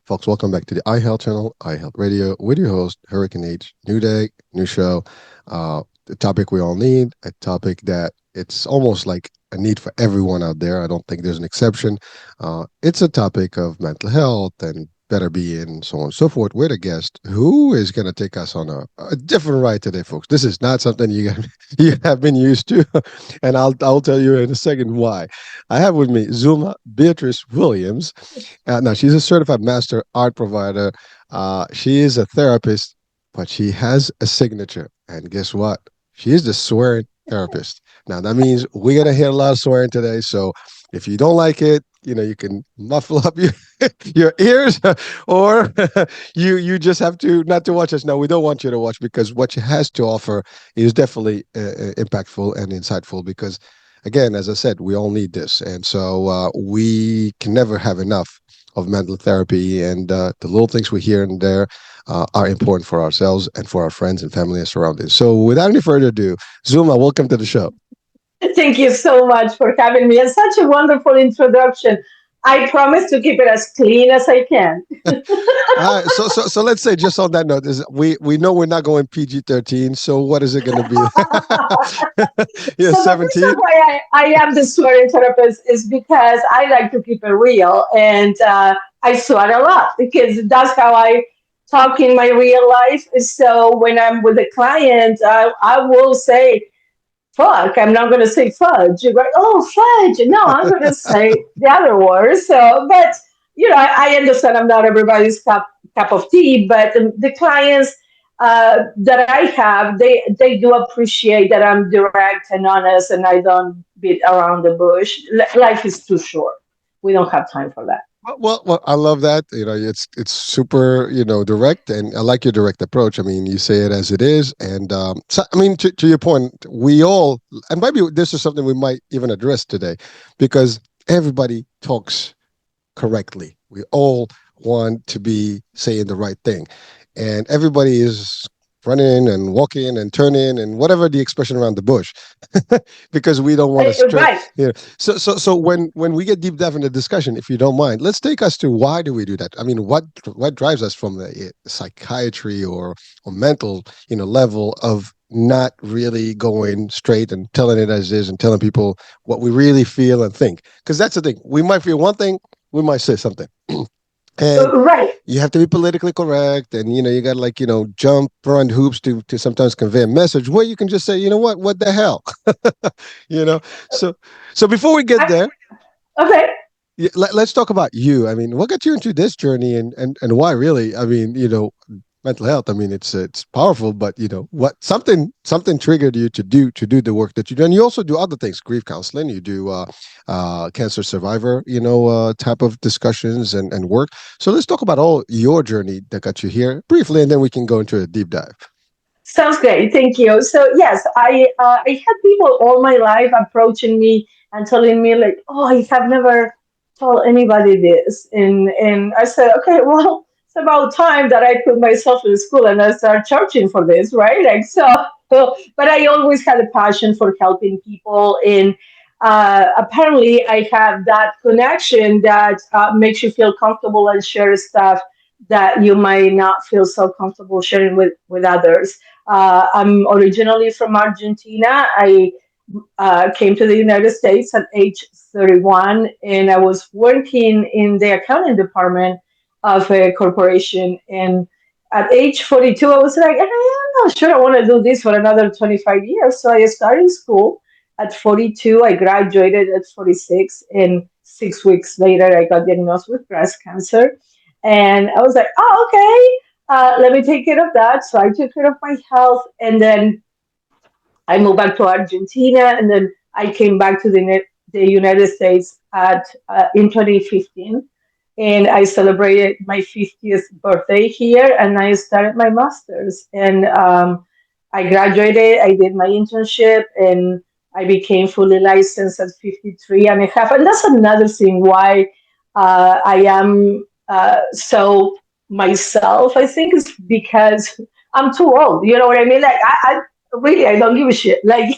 Folks, welcome back to the iHealth channel, iHealth Radio, with your host, Hurricane H. New day, new show. The topic we all need, a topic that it's almost like a need for everyone out there. I don't think there's an exception. It's a topic of mental health and better being, so on and so forth, with a guest who is going to take us on a different ride today, folks. This is not something you have been used to, and I'll tell you in a second why. I have with me Zulma Beatriz Williams. Now, she's a certified master art provider. She is a therapist, but she has a signature. And guess what? She is the swearing therapist. Now, that means we're going to hear a lot of swearing today. So if you don't like it, you can muffle up your ears, or you just have to not to watch us. No, we don't want you to watch, because what she has to offer is definitely impactful and insightful, because again, as I said, we all need this. And so we can never have enough of mental therapy, and the little things we hear and there are important for ourselves and for our friends and family and surroundings. So without any further ado, Zuma, welcome to the show. Thank you so much for having me, and such a wonderful introduction. I promise to keep it as clean as I can. So let's say, just on that note, is we know we're not going PG-13. So what is it going to be? Yeah, So the reason 17. why I am the swearing therapist is because I like to keep it real, and I swear a lot because that's how I talk in my real life. So when I'm with a client, I will say fuck. I'm not going to say fudge. You're like, oh, fudge. No, I'm going to say the other word. So, but I understand I'm not everybody's cup of tea, but the clients that I have, they do appreciate that I'm direct and honest, and I don't beat around the bush. Life is too short. We don't have time for that. Well, I love that. It's super, direct, and I like your direct approach. I mean, you say it as it is, and so I mean, to your point, we all, and maybe this is something we might even address today, because everybody talks correctly. We all want to be saying the right thing, and everybody is running and walking and turning and whatever the expression around the bush, because we don't want to stray. Right. So when we get deep dive in the discussion, if you don't mind, let's take us to why do we do that? I mean, what drives us from the psychiatry or mental level of not really going straight and telling it as is and telling people what we really feel and think, because that's the thing. We might feel one thing, we might say something. And Right. you have to be politically correct, and you got to, like, jump around hoops to sometimes convey a message where you can just say, what the hell. you know so so before we get I, there, okay. let's talk about you. I mean, what got you into this journey, and why, really? I mean, mental health, I mean, it's powerful, but what, something triggered you to do the work that you do. And you also do other things, grief counseling. You do cancer survivor type of discussions and work. So let's talk about all your journey that got you here briefly, and then we can go into a deep dive. Sounds great. Thank you. So yes, I had people all my life approaching me and telling me like, "Oh, I have never told anybody this," and I said, "Okay, well, it's about time that I put myself in school and I start charging for this, right?" Like so. But I always had a passion for helping people, and apparently I have that connection that makes you feel comfortable and share stuff that you might not feel so comfortable sharing with others. I'm originally from Argentina. I came to the United States at age 31, and I was working in the accounting department of a corporation. And at age 42, I was like, I'm not sure I want to do this for another 25 years. So I started school at 42. I graduated at 46, and 6 weeks later, I got diagnosed with breast cancer. And I was like, oh, okay, let me take care of that. So I took care of my health, and then I moved back to Argentina, and then I came back to the United States in 2015, and I celebrated my 50th birthday here, and I started my master's, and I graduated. I did my internship, and I became fully licensed at 53 and a half. And that's another thing why I am so myself. I think it's because I'm too old. You know what I mean? Like I really, I don't give a shit. Like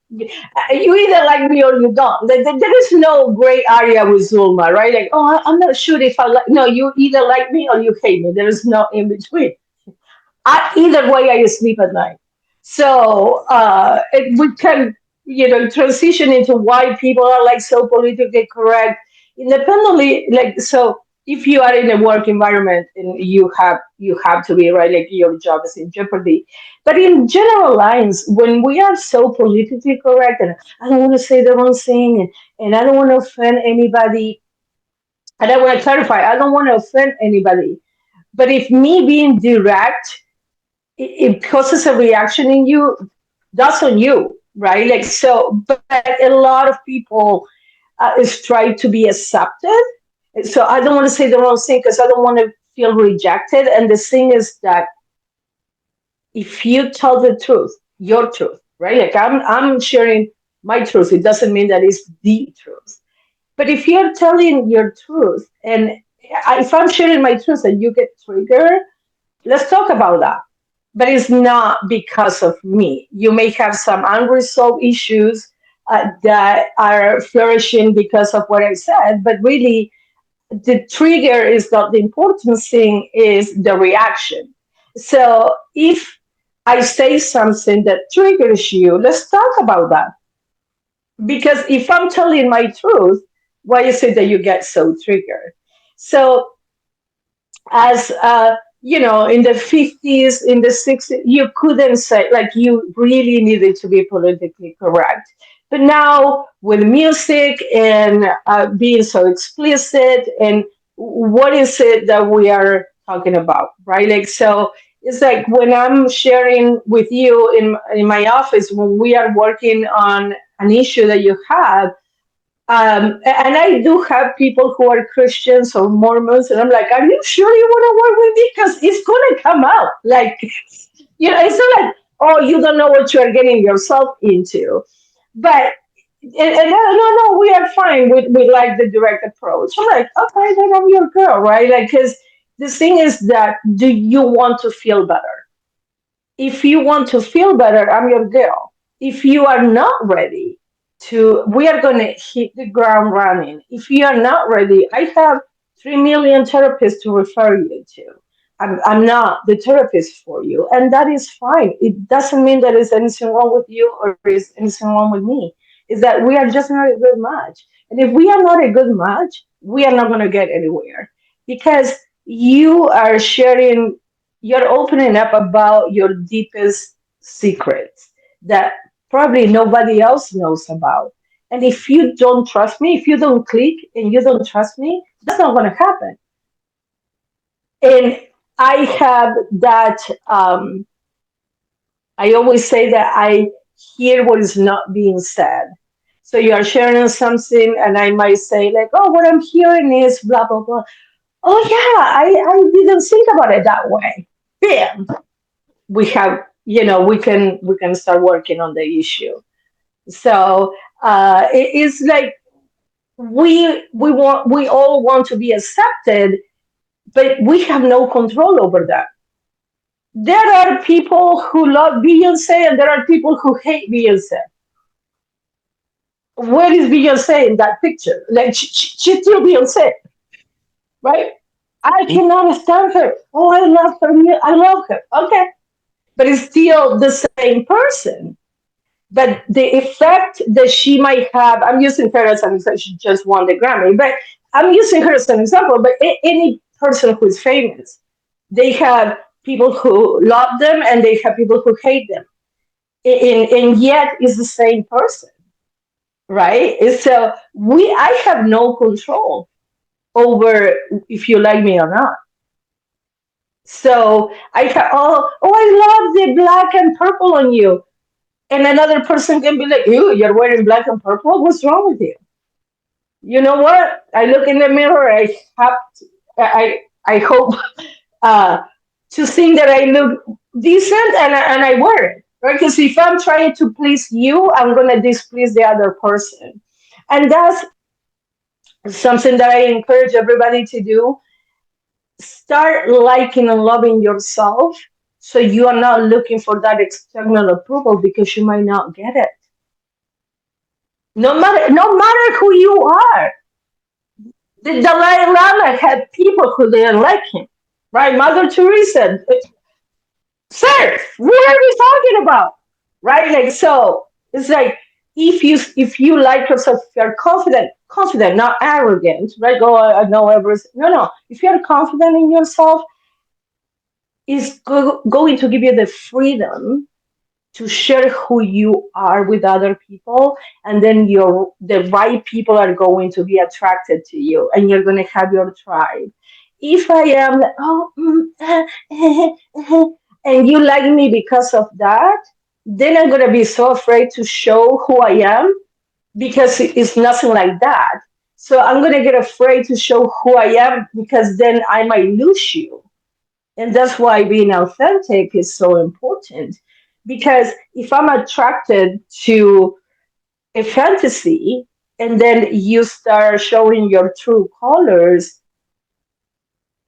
You either like me or you don't. There is no gray area with Zulma, right? Like, oh, I'm not sure if I like. No, you either like me or you hate me. There is no in between. Either way, I sleep at night. So we can, transition into why people are like so politically correct, independently. Like, so, if you are in a work environment and you have to be right, like your job is in jeopardy. But in general lines, when we are so politically correct, and I don't want to say the wrong thing, and I don't want to offend anybody, and I want to clarify, I don't want to offend anybody. But if me being direct it causes a reaction in you, that's on you, right? Like so, but a lot of people is try to be accepted. So I don't want to say the wrong thing because I don't want to feel rejected. And the thing is that if you tell the truth, your truth, right? Like I'm sharing my truth. It doesn't mean that it's the truth. But if you're telling your truth, and if I'm sharing my truth and you get triggered, let's talk about that, but it's not because of me. You may have some unresolved issues that are flourishing because of what I said, but really the trigger is not the important thing, is the reaction. So if I say something that triggers you, let's talk about that. Because if I'm telling my truth, why is it that you get so triggered? So as in the 50s, in the 60s, you couldn't say, like, you really needed to be politically correct. But now with music and being so explicit, and what is it that we are talking about, right? Like, so it's like when I'm sharing with you in my office, when we are working on an issue that you have, and I do have people who are Christians or Mormons, and I'm like, are you sure you want to work with me? Because it's going to come out. Like, it's not like, oh, you don't know what you are getting yourself into. But, and no, we are fine with like the direct approach. I'm like, okay, then I'm your girl, right? Like, because the thing is that, do you want to feel better? If you want to feel better, I'm your girl. If you are not ready we are going to hit the ground running. If you are not ready, I have 3 million therapists to refer you to. I'm not the therapist for you. And that is fine. It doesn't mean that there's anything wrong with you or is anything wrong with me. Is that we are just not a good match. And if we are not a good match, we are not going to get anywhere because you are sharing, you're opening up about your deepest secrets that probably nobody else knows about. And if you don't trust me, if you don't click and you don't trust me, that's not going to happen. And I have that, I always say that I hear what is not being said. So you are sharing something, and I might say, like, oh, what I'm hearing is blah, blah, blah. Oh, yeah, I didn't think about it that way. Bam. We have, we can start working on the issue. So it is like we all want to be accepted, but we have no control over that. There are people who love Beyonce and there are people who hate Beyonce. Where is Beyonce in that picture? Like she's still Beyonce, right? I cannot stand her. Oh, I love her. I love her. Okay, but it's still the same person. But the effect that she might have, I'm using her as an example, she just won the Grammy, but I'm using her as an example, but any person who is famous, they have people who love them and they have people who hate them. And yet it's the same person, right? And so I have no control over if you like me or not. So I love the black and purple on you. And another person can be like, you're wearing black and purple. What's wrong with you? You know what? I look in the mirror. I hope uh, to think that I look decent, and I wear it. Right? Because if I'm trying to please you, I'm gonna displease the other person, and that's something that I encourage everybody to do. Start liking and loving yourself, so you are not looking for that external approval because you might not get it. No matter who you are. The Dalai Lama had people who didn't like him, right? Mother Teresa, sir, what are you talking about? Right? Like, so it's like, if you like yourself, if you're confident, not arrogant, right? Go, I know everything. No. If you're confident in yourself, it's going to give you the freedom to share who you are with other people, and then the right people are going to be attracted to you, and you're going to have your tribe. If I am like, oh, and you like me because of that, then I'm going to be so afraid to show who I am, because it's nothing like that. So I'm going to get afraid to show who I am, because then I might lose you. And that's why being authentic is so important. Because if I'm attracted to a fantasy, and then you start showing your true colors,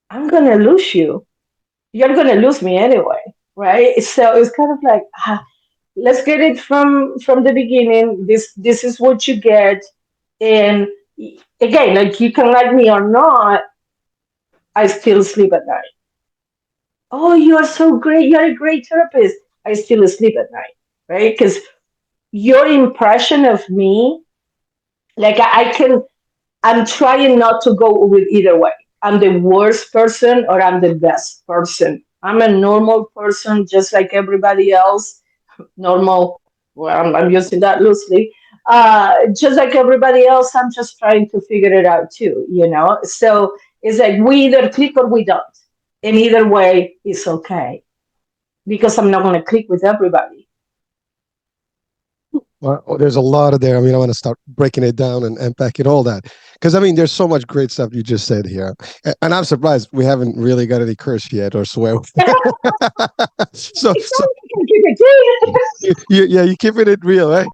I'm going to lose you. You're going to lose me anyway. Right. So it's kind of like, let's get it from the beginning. This is what you get. And again, like, you can like me or not, I still sleep at night. Oh, you are so great. You're a great therapist. I still sleep at night, right? Because your impression of me, like, I'm trying not to go with either way. I'm the worst person or I'm the best person. I'm a normal person, just like everybody else. Normal, well, I'm using that loosely. Just like everybody else, I'm just trying to figure it out too, So it's like, we either click or we don't. And either way, it's okay, because I'm not going to click with everybody. Well, there's a lot of there. I mean, I want to start breaking it down and unpacking all that because I mean, there's so much great stuff you just said here, and I'm surprised we haven't really got any curse yet or swear. so, It's so not like I can keep it yeah, you keeping it real, right?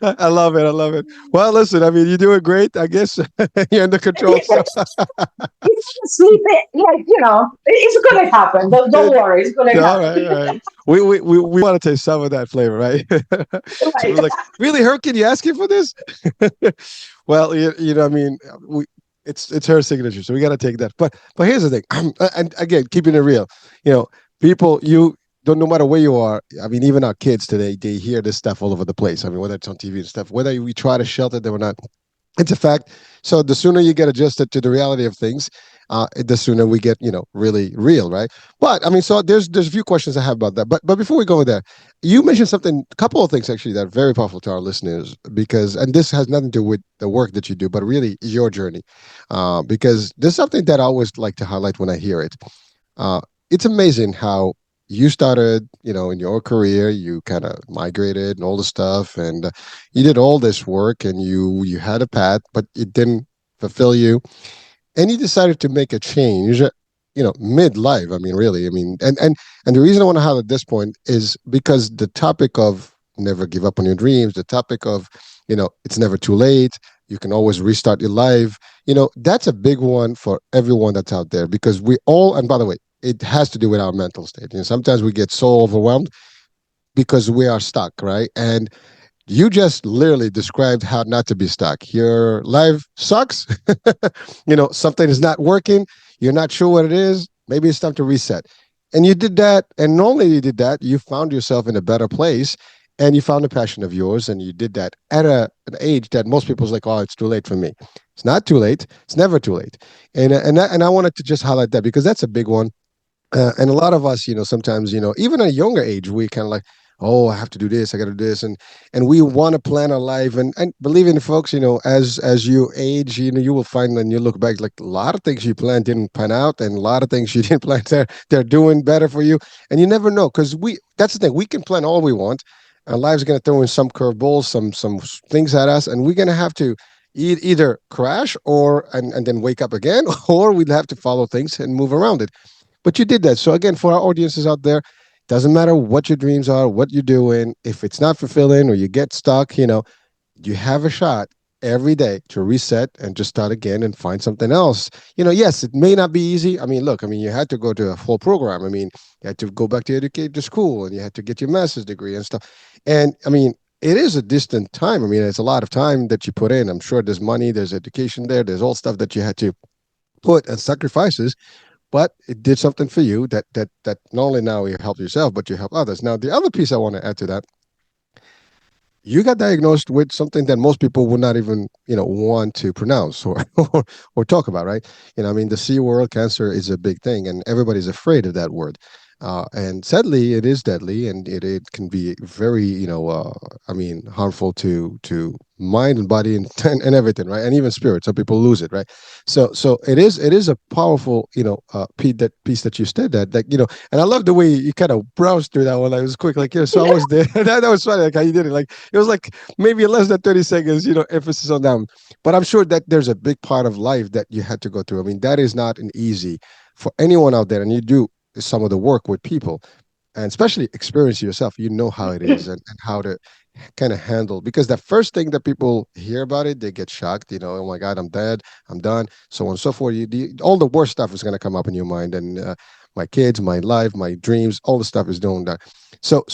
I love it. I love it. Well, listen, I mean, you're doing great. I guess you're under control. clean. So, It's sleep it, like, it's going to happen. Don't good. worry, it's going to All happen. right, all right. We want to taste some of that flavor, right? So Right. we're like, really, her? Can you ask him for this? Well, I mean, it's her signature, so we got to take that. But here's the thing, and again, keeping it real, you know, people, you don't, no matter where you are. I mean, even our kids today, they hear this stuff all over the place. I mean, whether it's on TV and stuff, whether we try to shelter them or not, it's a fact. So the sooner you get adjusted to the reality of things, the sooner we get, really real, right? But I mean, so there's a few questions I have about that. But before we go there, you mentioned something, a couple of things actually that are very powerful to our listeners because, and this has nothing to do with the work that you do, but really your journey, because there's something that I always like to highlight when I hear it. Uh, it's amazing how you started, in your career, you kind of migrated and all the stuff, and you did all this work, and you had a path, but it didn't fulfill you, and you decided to make a change, midlife. I mean, really, I mean, and the reason I want to highlight this point is because the topic of never give up on your dreams, the topic of, it's never too late. You can always restart your life. That's a big one for everyone that's out there because we all, and by the way, it has to do with our mental state. Sometimes we get so overwhelmed because we are stuck, right? And you just literally described how not to be stuck. Your life sucks. Something is not working. You're not sure what it is. Maybe it's time to reset. And you did that. And not only you did that, you found yourself in a better place and you found a passion of yours. And you did that at an age that most people's like, oh, it's too late for me. It's not too late. It's never too late. And I wanted to just highlight that because that's a big one. And a lot of us, sometimes, even at a younger age, we kind of like, oh, I have to do this, I got to do this, and we want to plan our life. And believe in folks, as you age, you will find when you look back, like a lot of things you planned didn't pan out, and a lot of things you didn't plan, they're doing better for you, and you never know because that's the thing, we can plan all we want. Our lives are going to throw in some curveballs, some things at us, and we're going to have to either crash and then wake up again, or we'd have to follow things and move around it. But you did that. So again, for our audiences out there, doesn't matter what your dreams are, what you're doing. If it's not fulfilling or you get stuck, you have a shot every day to reset and just start again and find something else. Yes, it may not be easy. I mean, look, I mean, you had to go to a full program. I mean, you had to go back to school and you had to get your master's degree and stuff. And I mean, it is a distant time. I mean, it's a lot of time that you put in. I'm sure there's money, there's education there, there's all stuff that you had to put and sacrifices, but it did something for you that not only now you help yourself, but you help others. Now, the other piece I want to add to that, you got diagnosed with something that most people would not even want to pronounce or or talk about, right? I mean, the C word, cancer, is a big thing and everybody's afraid of that word, and sadly it is deadly, and it can be very I mean, harmful to mind and body, and everything, right? And even spirit. Some people lose it, right? So it is a powerful piece that you said, that and I love the way you kind of browsed through that one. Like, it was quick, like, so I was there. That was funny, like how you did it. Like, it was like maybe less than 30 seconds, emphasis on them. But I'm sure that there's a big part of life that you had to go through. I mean, that is not an easy for anyone out there, and you do some of the work with people, and especially experience yourself. You know how it is, and how to kind of handle, because the first thing that people hear about it, they get shocked. Oh my God, I'm dead, I'm done, so on and so forth. All the worst stuff is going to come up in your mind, and my kids, my life, my dreams, all the stuff is doing that. So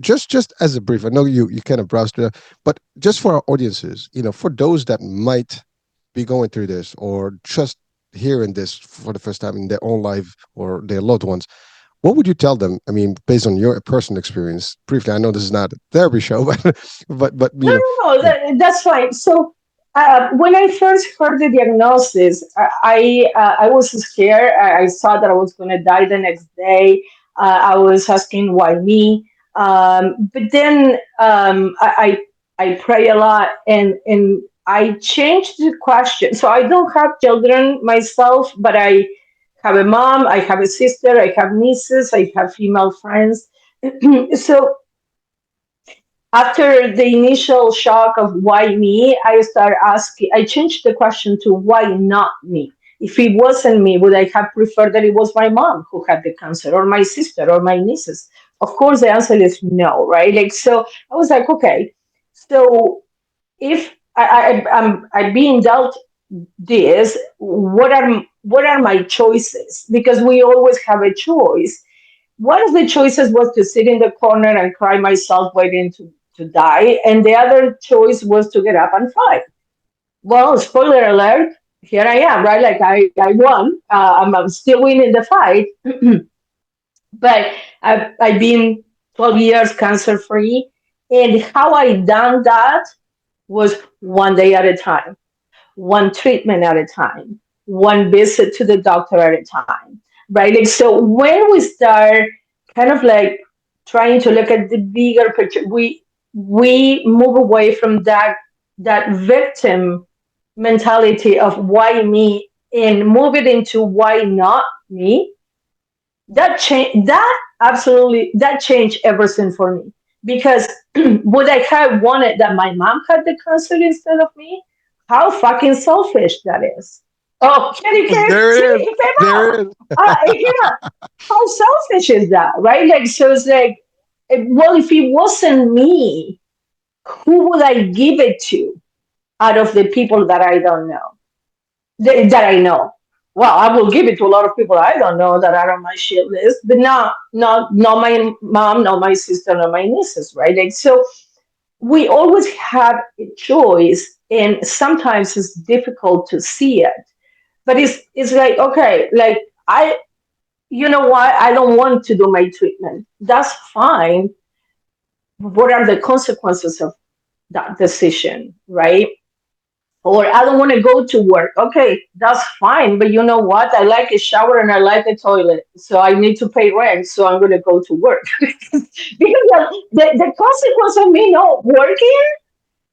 just as a brief, I know you kind of browsed through that, but just for our audiences, for those that might be going through this, or just hearing this for the first time in their own life or their loved ones, what would you tell them? I mean, based on your personal experience, briefly. I know this is not a therapy show, but but No, no, no, yeah, that's fine. So, when I first heard the diagnosis, I was scared. I thought that I was going to die the next day. I was asking why me. But then I pray a lot, and I changed the question. So I don't have children myself, but I have a mom, I have a sister, I have nieces, I have female friends. So after the initial shock of why me, I started asking, I changed the question to why not me? If it wasn't me, would I have preferred that it was my mom who had the cancer, or my sister, or my nieces? Of course, the answer is no, right? Like, so I was like, okay, so if I'm being dealt this, what are my choices? Because we always have a choice. One of the choices was to sit in the corner and cry myself waiting to die, and the other choice was to get up and fight. Well, spoiler alert, here I am, right? Like, I won. I'm still winning the fight, but I've been 12 years cancer free. And how I done that was one day at a time, one treatment at a time, one visit to the doctor at a time, right? Like, so when we start kind of like trying to look at the bigger picture, we move away from that victim mentality of why me, and move it into why not me. That absolutely, that changed everything for me, because would I have wanted that my mom had the cancer instead of me? How fucking selfish that is. Oh, there see, it is, it came out. there it is. It came out. How selfish is that, right? Like, so it's like, well, if it wasn't me, who would I give it to out of the people that I don't know? That I know. Well, I will give it to a lot of people I don't know that are on my shit list, but not my mom, not my sister, not my nieces, right? Like, so we always have a choice, and sometimes it's difficult to see it. But it's like, okay, like, you know what? I don't want to do my treatment. That's fine. What are the consequences of that decision, right? Or I don't want to go to work. Okay, that's fine. But you know what? I like a shower and I like a toilet. So I need to pay rent. So I'm going to go to work. Because the consequence of me not working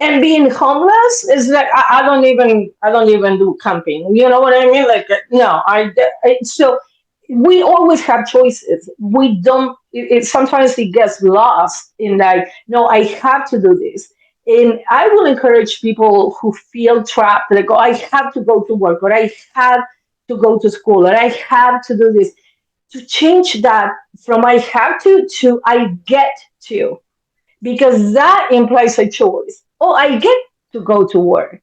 and being homeless is that I don't even do camping. You know what I mean? Like, no, so we always have choices. We don't. Sometimes it gets lost in, like, no, I have to do this. And I will encourage people who feel trapped, like, oh, I have to go to work, or I have to go to school, or I have to do this, to change that from I have to I get to, because that implies a choice. Oh, I get to go to work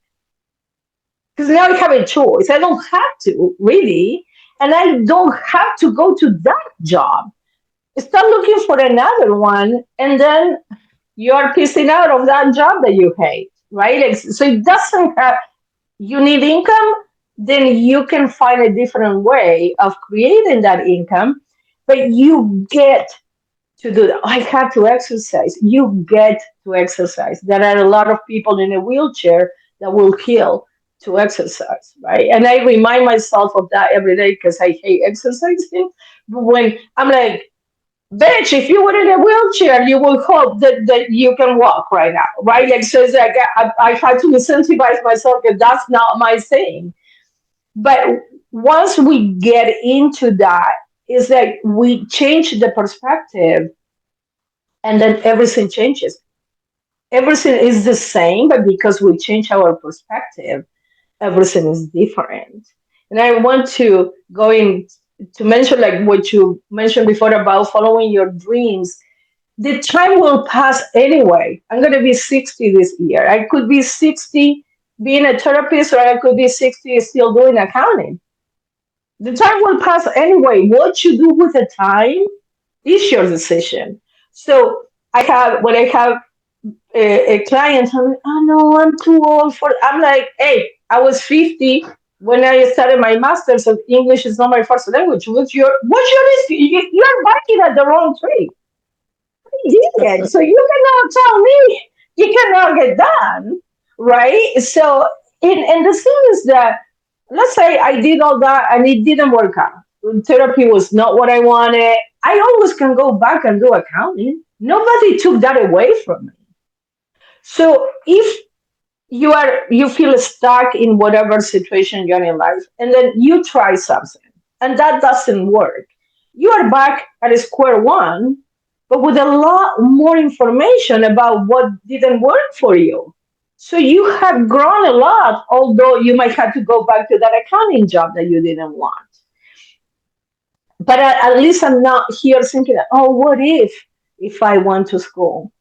because now I have a choice. I don't have to, really, and I don't have to go to that job. Start looking for another one, and then you're pissing out of that job that you hate, right? So it doesn't have, you need income, then you can find a different way of creating that income, but you get to do that. I have to exercise. You get to exercise. There are a lot of people in a wheelchair that will kill to exercise, right? And I remind myself of that every day because I hate exercising. But when I'm like, bitch, if you were in a wheelchair, you will hope that you can walk right now, right? Like, so it's like I try to incentivize myself that that's not my thing. But once we get into that, it's like we change the perspective and then everything changes. Everything is the same, but because we change our perspective, everything is different. And I want to go in to mention like what you mentioned before about following your dreams. The time will pass anyway. I'm going to be 60 this year. I could be 60 being a therapist, or I could be 60 still doing accounting. The time will pass anyway. What you do with the time is your decision. So when I have a client tell me, "Oh no, I'm too old for." I'm like, "Hey, I was 50 when I started my master's. Of English is not my first language. What's your issue? You're barking at the wrong tree. You did it, so you cannot tell me you cannot get done, right?" So, and the thing is that, let's say I did all that and it didn't work out. Therapy was not what I wanted. I always can go back and do accounting. Nobody took that away from me. So if you feel stuck in whatever situation you're in life, and then you try something and that doesn't work, you are back at square one, but with a lot more information about what didn't work for you. So you have grown a lot, although you might have to go back to that accounting job that you didn't want. But at least I'm not here thinking, oh, what if I went to school?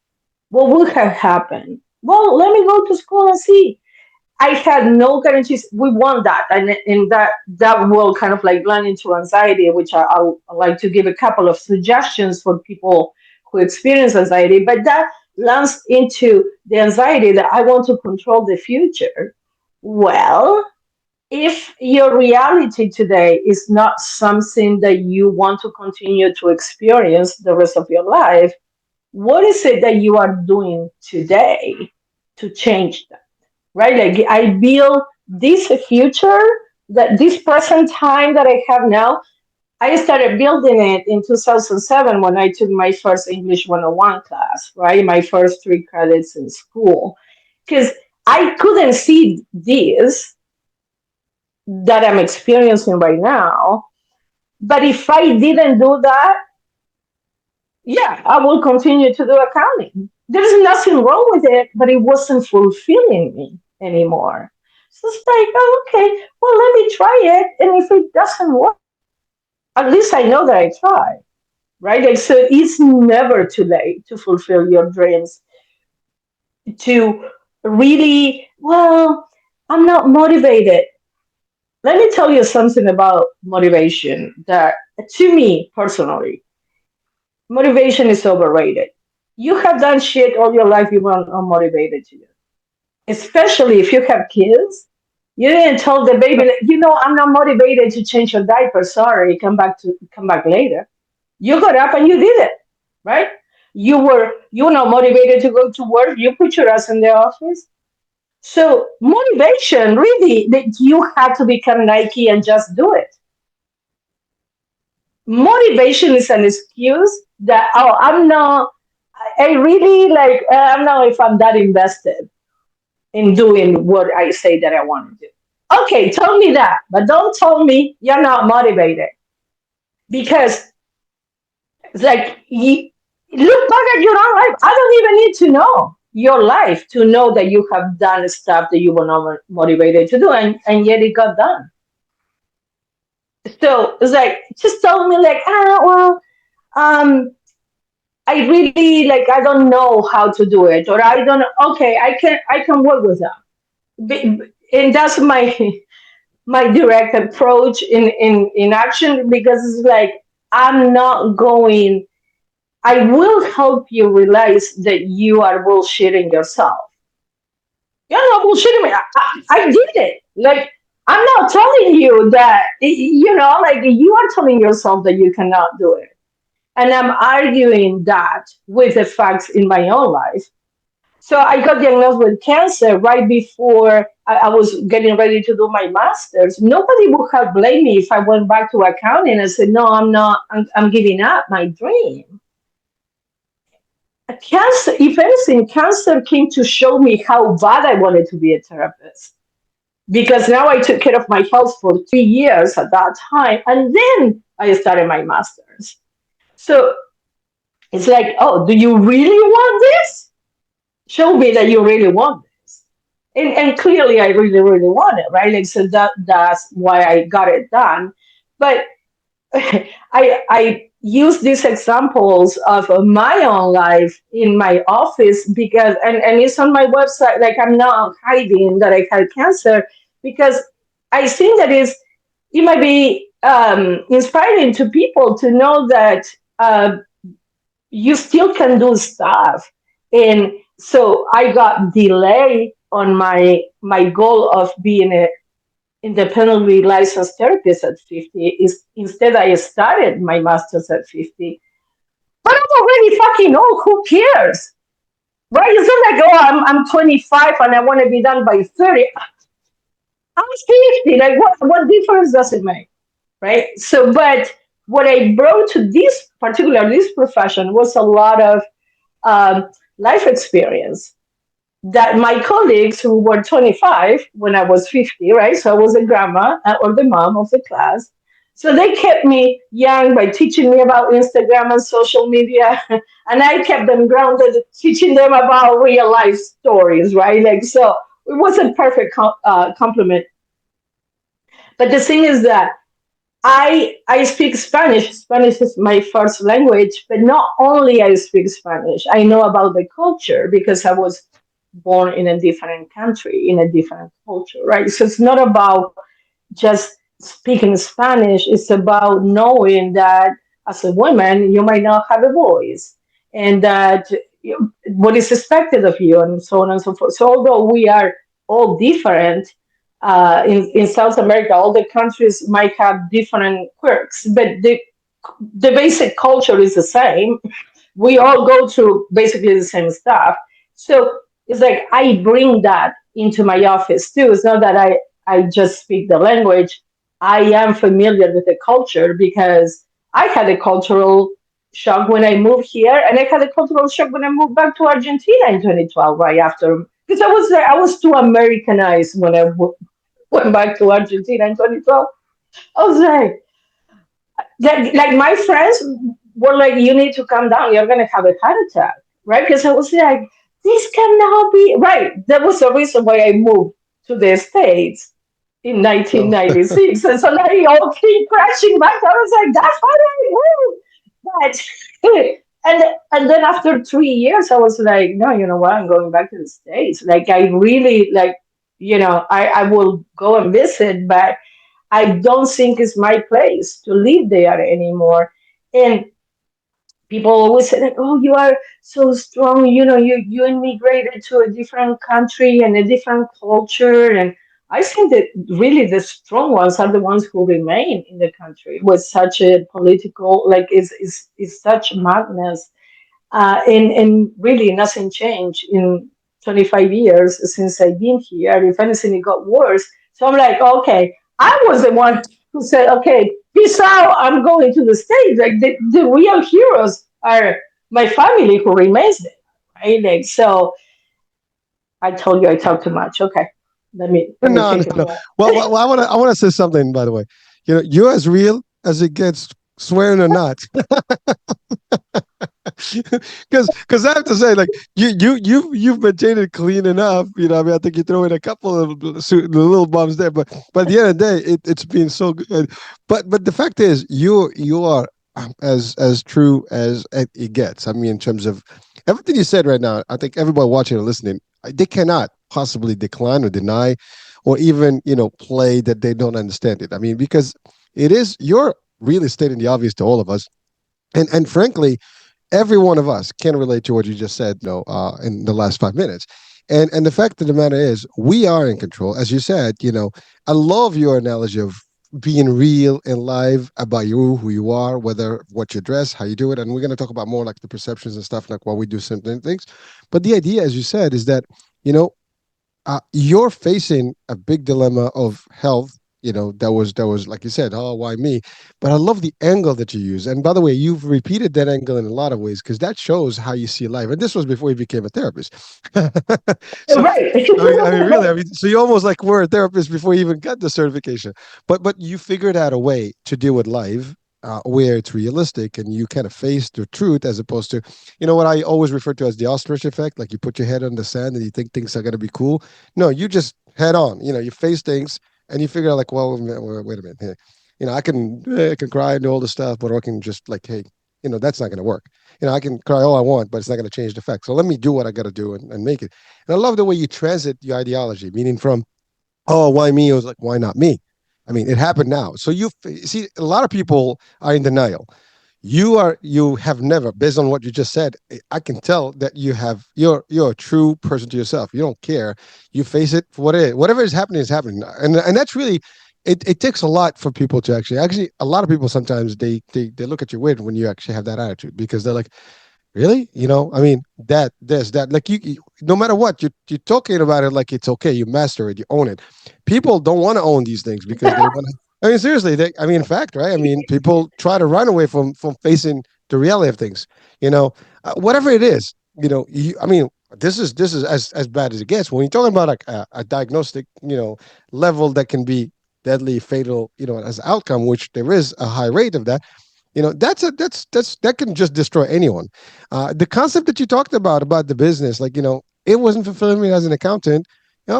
What would have happened? Well, let me go to school and see. I had no guarantees. We want that, and that will kind of like run into anxiety, which I like to give a couple of suggestions for people who experience anxiety. But that lands into the anxiety that I want to control the future. Well, if your reality today is not something that you want to continue to experience the rest of your life, what is it that you are doing today to change that? Right? Like I build this future, that this present time that I have now, I started building it in 2007 when I took my first English 101 class, right? My first 3 credits in school. Because I couldn't see this that I'm experiencing right now. But if I didn't do that, yeah, I will continue to do accounting. There's nothing wrong with it, but it wasn't fulfilling me anymore. So it's like, oh, okay, well, let me try it. And if it doesn't work, at least I know that I tried, right? Like, so it's never too late to fulfill your dreams, to really, well, I'm not motivated. Let me tell you something about motivation that, to me personally, motivation is overrated. You have done shit all your life you were unmotivated to do. Especially if you have kids. You didn't tell the baby, like, I'm not motivated to change your diaper. Sorry, come back later. You got up and you did it, right? You were not motivated to go to work. You put your ass in the office. So motivation, really, that you have to become Nike and just do it. Motivation is an excuse that, oh, I'm not. I really like. I don't know if I'm that invested in doing what I say that I want to do. Okay, tell me that, but don't tell me you're not motivated, because it's like look back at your own life. I don't even need to know your life to know that you have done stuff that you were not motivated to do, and yet it got done. So it's like just tell me like, well, um, I really like I don't know how to do it, or I don't. Okay, I can work with that. And that's my direct approach in action, because it's like I'm not going. I will help you realize that you are bullshitting yourself. You're not bullshitting me. I did it. Like, I'm not telling you that, like you are telling yourself that you cannot do it. And I'm arguing that with the facts in my own life. So I got diagnosed with cancer right before I was getting ready to do my master's. Nobody would have blamed me if I went back to accounting and said, no, I'm not, I'm giving up my dream. Cancer, if anything, cancer came to show me how bad I wanted to be a therapist. Because now I took care of my health for 3 years at that time. And then I started my master's. So it's like, oh, do you really want this? Show me that you really want this. And clearly I really, really want it, right? Like, so that's why I got it done. But I use these examples of my own life in my office because and it's on my website. Like, I'm not hiding that I had cancer because I think that it might be inspiring to people to know that you still can do stuff. And so I got delay on my goal of being a independently licensed therapist at 50. Is instead I started my master's at 50. But I'm already fucking old. Who cares? Right? It's not like, oh, I'm 25 and I want to be done by 30. I'm 50. Like, what difference does it make? Right? So, but what I brought to this profession was a lot of life experience that my colleagues who were 25 when I was 50, right? So I was a grandma or the mom of the class. So they kept me young by teaching me about Instagram and social media. And I kept them grounded, teaching them about real life stories, right? Like, so it was a perfect compliment. But the thing is that I speak Spanish. Spanish is my first language, but not only I speak Spanish, I know about the culture because I was born in a different country, in a different culture, right? So it's not about just speaking Spanish, it's about knowing that as a woman, you might not have a voice and that what is expected of you, and so on and so forth. So, although we are all different, in South America, all the countries might have different quirks, but the basic culture is the same. We all go through basically the same stuff. So it's like I bring that into my office too. It's not that I just speak the language. I am familiar with the culture because I had a cultural shock when I moved here, and I had a cultural shock when I moved back to Argentina in 2012, right after. Because I was too Americanized when I went back to Argentina in 2012. I was like my friends were like, you need to calm down. You're going to have a heart attack, right? Because I was like, this cannot be right. That was the reason why I moved to the States in So 1996. And so now you all came crashing back. I was like, that's why I moved. But, and then after 3 years, I was like, no, you know what? I'm going back to the States. Like, I really, like, I will go and visit, but I don't think it's my place to live there anymore. And people always say that, oh, you are so strong. You immigrated to a different country and a different culture. And I think that really the strong ones are the ones who remain in the country with such a political, like, is such madness. And really nothing changed in 25 years since I've been here. If anything, it got worse. So I'm like, okay, I was the one who said, okay, peace out. I'm going to the States. Like, the real heroes are my family who remains there, right? Like, so I told you I talk too much. Okay, let me no, no, take a no. breath. Well, I want to say something. By the way, you're as real as it gets, swearing or not. Because I have to say, like, you've maintained it clean enough. I mean, I think you throw in a couple of little bumps there, but by the end of the day, it's been so good. But the fact is, you are as true as it gets. I mean, in terms of everything you said right now, I think everybody watching and listening, they cannot possibly decline or deny, or even play that they don't understand it. I mean, because you're really stating the obvious to all of us, and frankly, every one of us can relate to what you just said, in the last 5 minutes. And the fact of the matter is, we are in control. As you said, I love your analogy of being real and live about you, who you are, whether what you dress, how you do it. And we're going to talk about more like the perceptions and stuff, like why we do certain things. But the idea, as you said, is that, you know, you're facing a big dilemma of health. That was like you said, oh, why me? But I love the angle that you use. And by the way, you've repeated that angle in a lot of ways, because that shows how you see life. And this was before you became a therapist. So Right. I mean, really, so you almost like were a therapist before you even got the certification. But you figured out a way to deal with life, where it's realistic and you kind of face the truth, as opposed to, what I always refer to as the ostrich effect. Like, you put your head on the sand and you think things are going to be cool. No, you just head on. You face things and you figure out, like, well, wait a minute. Hey, I can cry and do all this stuff, but I can just, like, hey, that's not going to work. I can cry all I want, but it's not going to change the fact. So let me do what I got to do, and make it. And I love the way you transit your ideology, meaning from, oh, why me? It was like, why not me? I mean, it happened now. So you see, a lot of people are in denial. You have never, based on what you just said, I can tell that you're a true person to yourself. You don't care. You face it for what it is. Whatever is happening. And that's really, it takes a lot for people to actually, a lot of people sometimes they look at you weird when you actually have that attitude, because they're like, really? I mean, that, like, no matter what, you're talking about it like it's okay. You master it, you own it. People don't want to own these things because they want to. I mean, seriously, in fact, right? I mean, people try to run away from facing the reality of things. Whatever it is, I mean, this is as bad as it gets. When you're talking about like a diagnostic, level that can be deadly, fatal, as an outcome, which there is a high rate of that. That can just destroy anyone. The concept that you talked about the business, like, it wasn't fulfilling me as an accountant.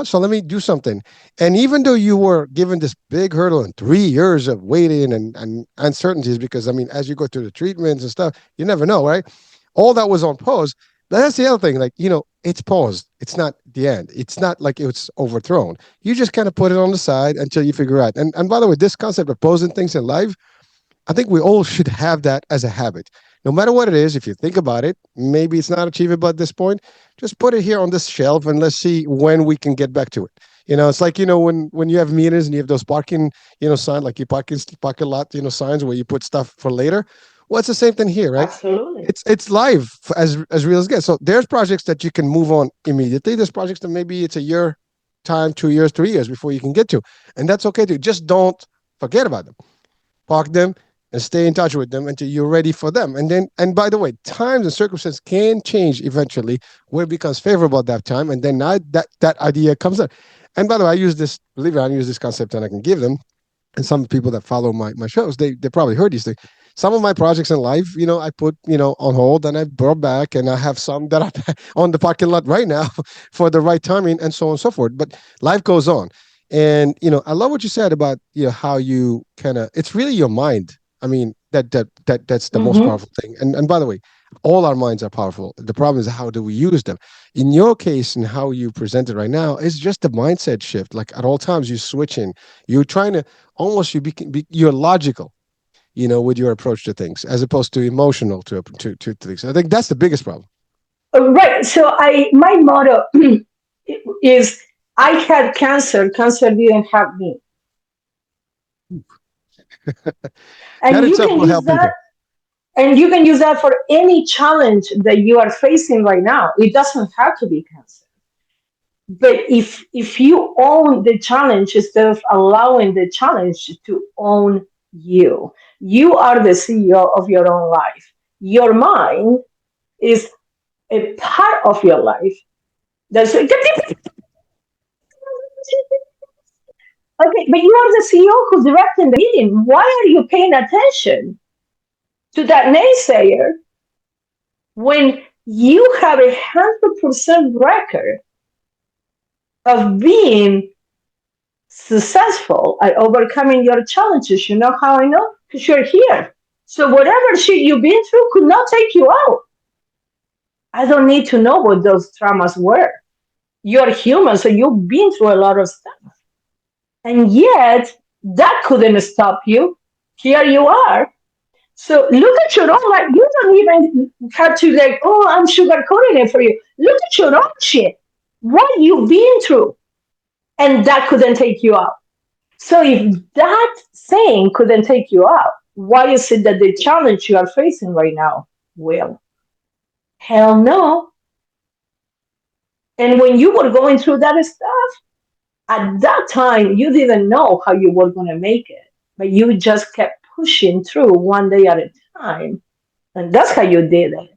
So let me do something. And even though you were given this big hurdle and 3 years of waiting and uncertainties, because I mean, as you go through the treatments and stuff, you never know, right? All that was on pause. But that's the other thing, like, it's paused. It's not the end. It's not like it's overthrown. You just kind of put it on the side until you figure out. And by the way, this concept of pausing things in life, I think we all should have that as a habit. No matter what it is, if you think about it, maybe it's not achievable at this point. Just put it here on this shelf and let's see when we can get back to it. It's like, when you have meetings and you have those parking, sign, like your parking lot, signs where you put stuff for later. Well, it's the same thing here, right? Absolutely. It's live, as real as it gets. So there's projects that you can move on immediately. There's projects that maybe it's a year time, 2 years, 3 years before you can get to, and that's okay too. Just don't forget about them. Park them and stay in touch with them until you're ready for them. And by the way, times and circumstances can change eventually where it becomes favorable at that time. And then that idea comes up. And by the way, I use this, believe it or not, I use this concept and I can give them. And some people that follow my shows, they probably heard these things. Some of my projects in life, I put, on hold, and I brought back, and I have some that are on the parking lot right now for the right timing, and so on and so forth. But life goes on. And, I love what you said about, how you kind of, it's really your mind. I mean, that's the most Hmm. powerful thing. And by the way, all our minds are powerful. The problem is, how do we use them? In your case, and how you present it right now, is just the mindset shift. Like, at all times, you're switching. You're trying to almost, you're logical, with your approach to things, as opposed to emotional to things. I think that's the biggest problem. Right. So my motto is, I had cancer. Cancer didn't have me. That And you itself can will use help that people. and you can use that for any challenge that you are facing right now. It doesn't have to be cancer. But if you own the challenge instead of allowing the challenge to own you, you are the CEO of your own life. Your mind is a part of your life. That's okay, but you are the CEO who's directing the meeting. Why are you paying attention to that naysayer when you have 100% record of being successful at overcoming your challenges? You know how I know? Because you're here. So whatever shit you've been through could not take you out. I don't need to know what those traumas were. You're human, so you've been through a lot of stuff. And yet, that couldn't stop you. Here you are. So look at your own life. You don't even have to like, oh, I'm sugarcoating it for you. Look at your own shit. What you've been through, and that couldn't take you out. So if that saying couldn't take you out, why is it that the challenge you are facing right now will? Hell no. And when you were going through that stuff, at that time, you didn't know how you were going to make it, but you just kept pushing through one day at a time. And that's how you did it.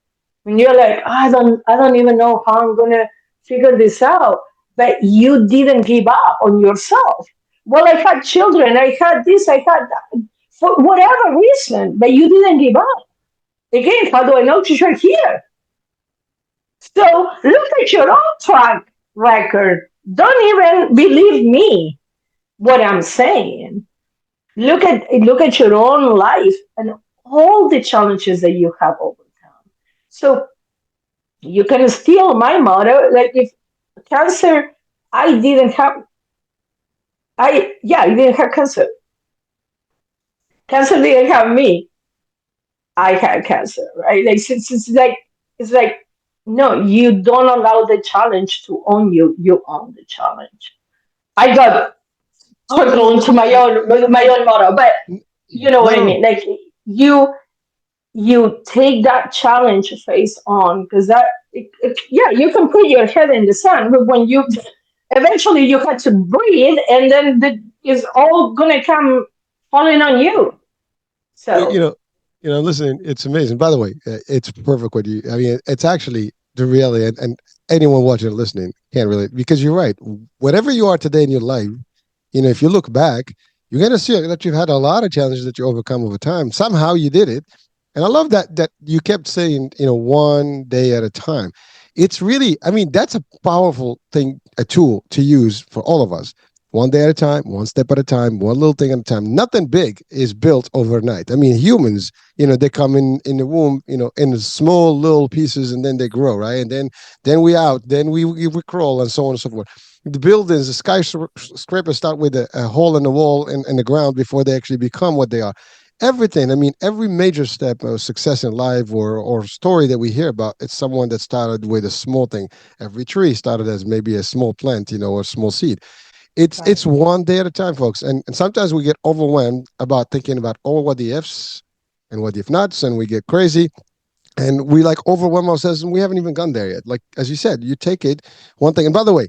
When you're like, I don't even know how I'm going to figure this out. But you didn't give up on yourself. Well, I had children, I had this, I had that, for whatever reason, but you didn't give up. Again, how do I know that you're here? So look at your own track record. Don't even believe me what I'm saying. Look at your own life and all the challenges that you have overcome. So you can steal my motto. Like if cancer, I didn't have I didn't have cancer. Cancer didn't have me. I had cancer, right? Like it's like no, you don't allow the challenge to own you. You own the challenge. I got Oh, circle into my own motto, but you know what no, I no. mean. Like you take that challenge face on because yeah, you can put your head in the sand, but when you eventually you had to breathe, and then it's all gonna come falling on you. You, you So know, listen, it's amazing. By the way, it's perfect what you. I mean, it's actually the reality, and anyone watching or listening can't relate because you're right. Whatever you are today in your life, if you look back, you're gonna see that you've had a lot of challenges that you overcome over time. Somehow you did it, and I love that you kept saying, one day at a time. It's really, I mean, that's a powerful thing, a tool to use for all of us. One day at a time, one step at a time, one little thing at a time. Nothing big is built overnight. I mean, humans, they come in the womb, in small little pieces, and then they grow, right? And then we out, then we crawl, and so on and so forth. The buildings, the skyscrapers start with a hole in the wall and the ground before they actually become what they are. Everything, I mean, every major step of success in life or story that we hear about, it's someone that started with a small thing. Every tree started as maybe a small plant, or a small seed. It's right. one day at a time, folks. And sometimes we get overwhelmed about thinking about all what the ifs and what the if nots, and we get crazy and we like overwhelm ourselves, and we haven't even gone there yet. Like as you said, you take it one thing. And by the way,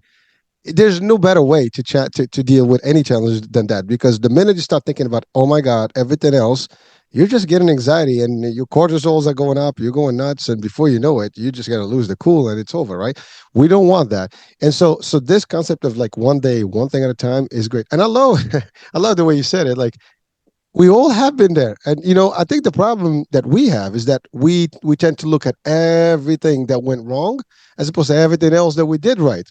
there's no better way to chat to deal with any challenge than that, because the minute you start thinking about, oh my god, everything else, you're just getting anxiety and your cortisols are going up, you're going nuts, and before you know it, you're just going to lose the cool and it's over, right? We don't want that. And so this concept of like one day, one thing at a time is great. And I love I love the way you said it. Like, we all have been there. And I think the problem that we have is that we tend to look at everything that went wrong as opposed to everything else that we did right.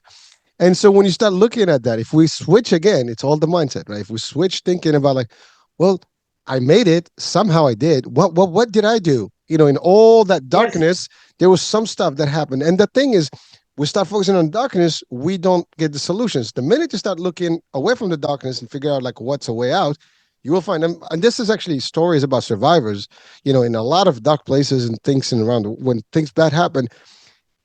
And so when you start looking at that, if we switch again, it's all the mindset, right? If we switch thinking about like, well, I made it, somehow I did. What did I do? In all that Yes. darkness, there was some stuff that happened. And the thing is, we start focusing on darkness, we don't get the solutions. The minute you start looking away from the darkness and figure out like what's a way out, you will find them. And this is actually stories about survivors, in a lot of dark places and things and around when things bad happen.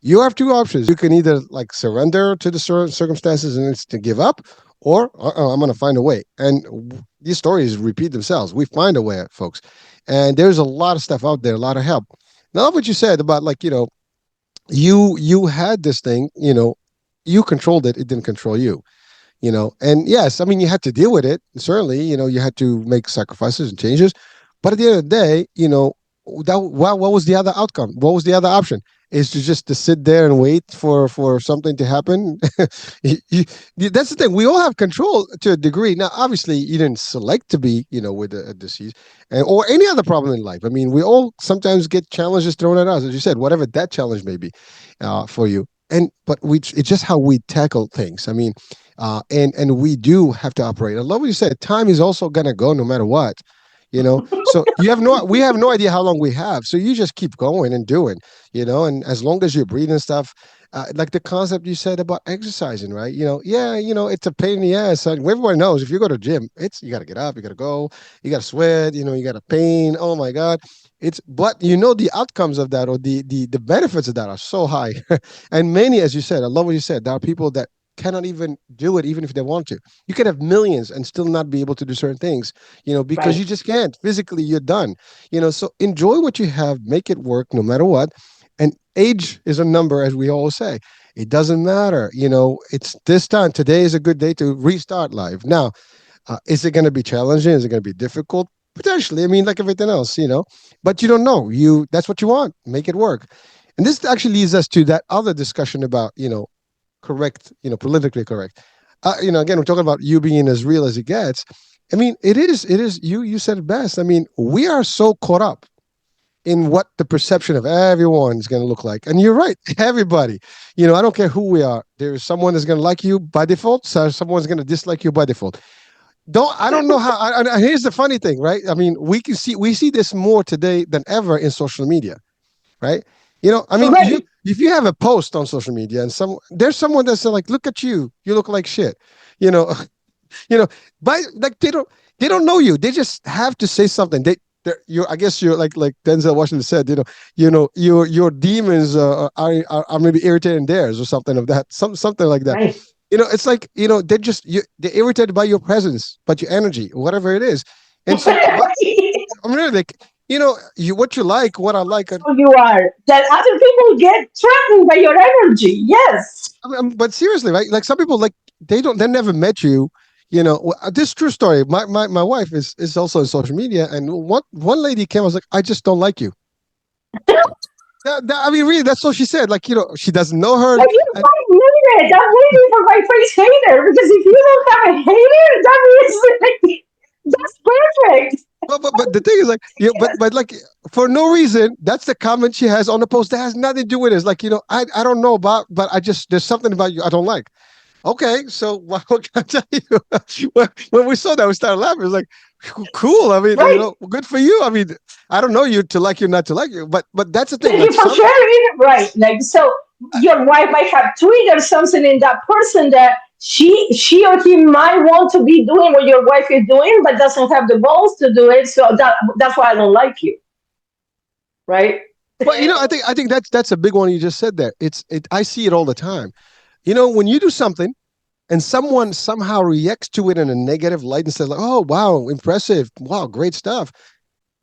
You have two options. You can either like surrender to the circumstances and it's to give up, or I'm going to find a way. And these stories repeat themselves. We find a way, folks. And there's a lot of stuff out there, a lot of help. Now, what you said about like, you had this thing, you controlled it, it didn't control you. And yes, I mean, you had to deal with it. Certainly, you had to make sacrifices and changes. But at the end of the day, what was the other outcome? What was the other option? Is to just to sit there and wait for something to happen. That's the thing. We all have control to a degree. Now, obviously, you didn't select to be, with a disease or any other problem in life. I mean, we all sometimes get challenges thrown at us, as you said, whatever that challenge may be for you. But it's just how we tackle things. I mean, and we do have to operate. I love what you said. Time is also gonna go no matter what. So we have no idea how long we have. So you just keep going and doing, and as long as you're breathing stuff, like the concept you said about exercising, right? Yeah, it's a pain in the ass. Everyone knows if you go to gym, you got to get up, you got to go, you got to sweat, you got to pain. Oh my God. But the outcomes of that, or the benefits of that are so high. And many, as you said, I love what you said. There are people that cannot even do it, even if they want to. You could have millions and still not be able to do certain things, because Right. you just can't. Physically, you're done. So enjoy what you have, make it work no matter what. And age is a number, as we always say. It doesn't matter. It's this time. Today is a good day to restart life. Now, is it going to be challenging? Is it going to be difficult? Potentially. I mean, like everything else, but you don't know. That's what you want. Make it work. And this actually leads us to that other discussion about, correct, politically correct. Again, we're talking about you being as real as it gets. I mean, it is, you said it best. I mean, we are so caught up in what the perception of everyone is going to look like. And you're right, everybody. I don't care who we are. There's someone that's going to like you by default, so someone's going to dislike you by default. I don't know how. Here's the funny thing, right? I mean, we see this more today than ever in social media, right? I mean, Right. if you have a post on social media and there's someone that's like, look at you look like shit, you know, you know, by like they don't know you. They just have to say something. I guess you're like Denzel Washington said, your demons are maybe irritating theirs or something of that, something like that. Right. It's like, they're irritated by your presence, but your energy, whatever it is. And so, but Right. I'm really like, what you like, what I like. So you are that other people get threatened by your energy. Yes. But seriously, right? Like some people, like they never met you. This true story. My wife is also in social media, and one lady came. I was like, I just don't like you. I mean, really, that's all she said. Like, she doesn't know her. And you And might need it. I'm waiting for my first hater because if you don't have a hater, that means like, that's perfect. but the thing is, like, but like, for no reason, that's the comment she has on the post that has nothing to do with it. It's like, I don't know about, but there's something about you I don't like. Okay, so what can I tell you? When we saw that, we started laughing. It was like, cool. I mean, Right. good for you. I mean, I don't know you to like you, not to like you, but that's the thing. Thank Like you for sharing. Right. Like so your wife might have triggered something in that person that she or he might want to be doing what your wife is doing, but doesn't have the balls to do it. So that's why I don't like you. Right? well, I think that's a big one you just said there. I see it all the time. When you do something and someone somehow reacts to it in a negative light and says like, "Oh, wow, impressive! Wow, great stuff."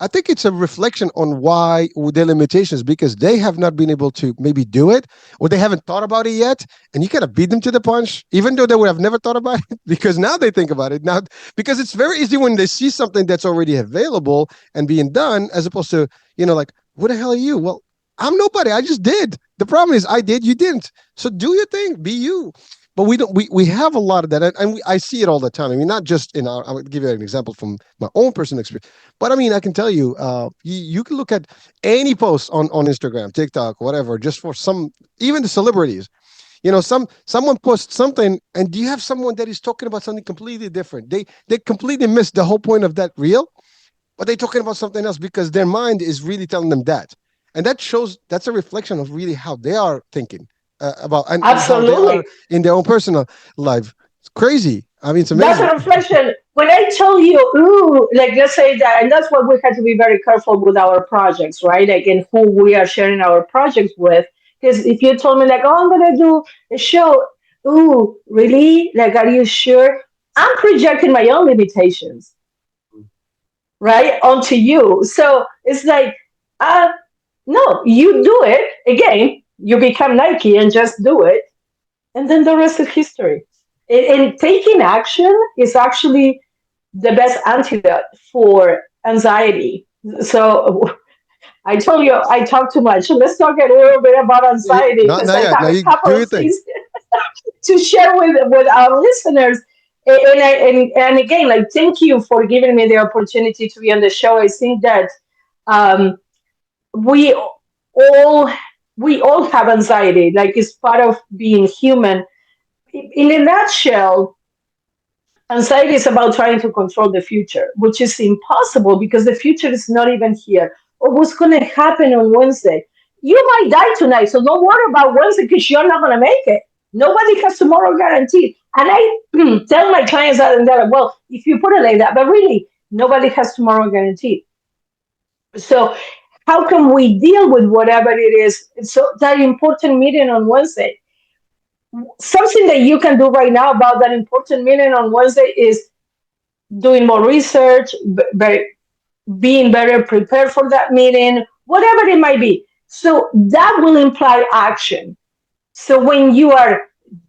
I think it's a reflection on why their limitations, because they have not been able to maybe do it, or they haven't thought about it yet. And you gotta beat them to the punch, even though they would have never thought about it, because now they think about it now. Because it's very easy when they see something that's already available and being done, as opposed to, like, what the hell are you? Well, I'm nobody. I just did. The problem is I did, you didn't. So do your thing, be you. But we don't. We have a lot of that, and I see it all the time. I mean, not just in our. I would give you an example from my own personal experience, but I mean, I can tell you, you can look at any post on Instagram, TikTok, whatever, just for even the celebrities. Someone posts something, and do you have someone that is talking about something completely different? They completely missed the whole point of that reel, but they're talking about something else because their mind is really telling them that, and that's a reflection of really how they are thinking about, and how they are Absolutely. in their own personal life. It's crazy. I mean, it's That's amazing. a reflection. When I tell you, ooh, like let's say that, and that's what we have to be very careful with our projects, right? Like, and who we are sharing our projects with. Because if you told me, like, oh, I'm gonna do a show, ooh, really? Like, are you sure? I'm projecting my own limitations, right, onto you. So it's like, uh, no, you do it again. You become Nike and just do it, and then the rest is history. And taking action is actually the best antidote for anxiety. So I told you I talk too much. Let's talk a little bit about anxiety Not because not I yet. have Now a you couple do of your thing. things to share with our listeners. And again, like thank you for giving me the opportunity to be on the show. I think that um, we all we all have anxiety. Like it's part of being human. In a nutshell, Anxiety is about trying to control the future, which is impossible because the future is not even here. Or what's going to happen on Wednesday? You might die tonight, so don't worry about Wednesday because you're not going to make it. Nobody has tomorrow guaranteed. And I tell my clients that and they're like, well, if you put it like that, but really, nobody has tomorrow guaranteed. So how can we deal with whatever it is? So that important meeting on Wednesday. Something that you can do right now about that important meeting on Wednesday is doing more research, being better prepared for that meeting, whatever it might be. So that will imply action. So when you are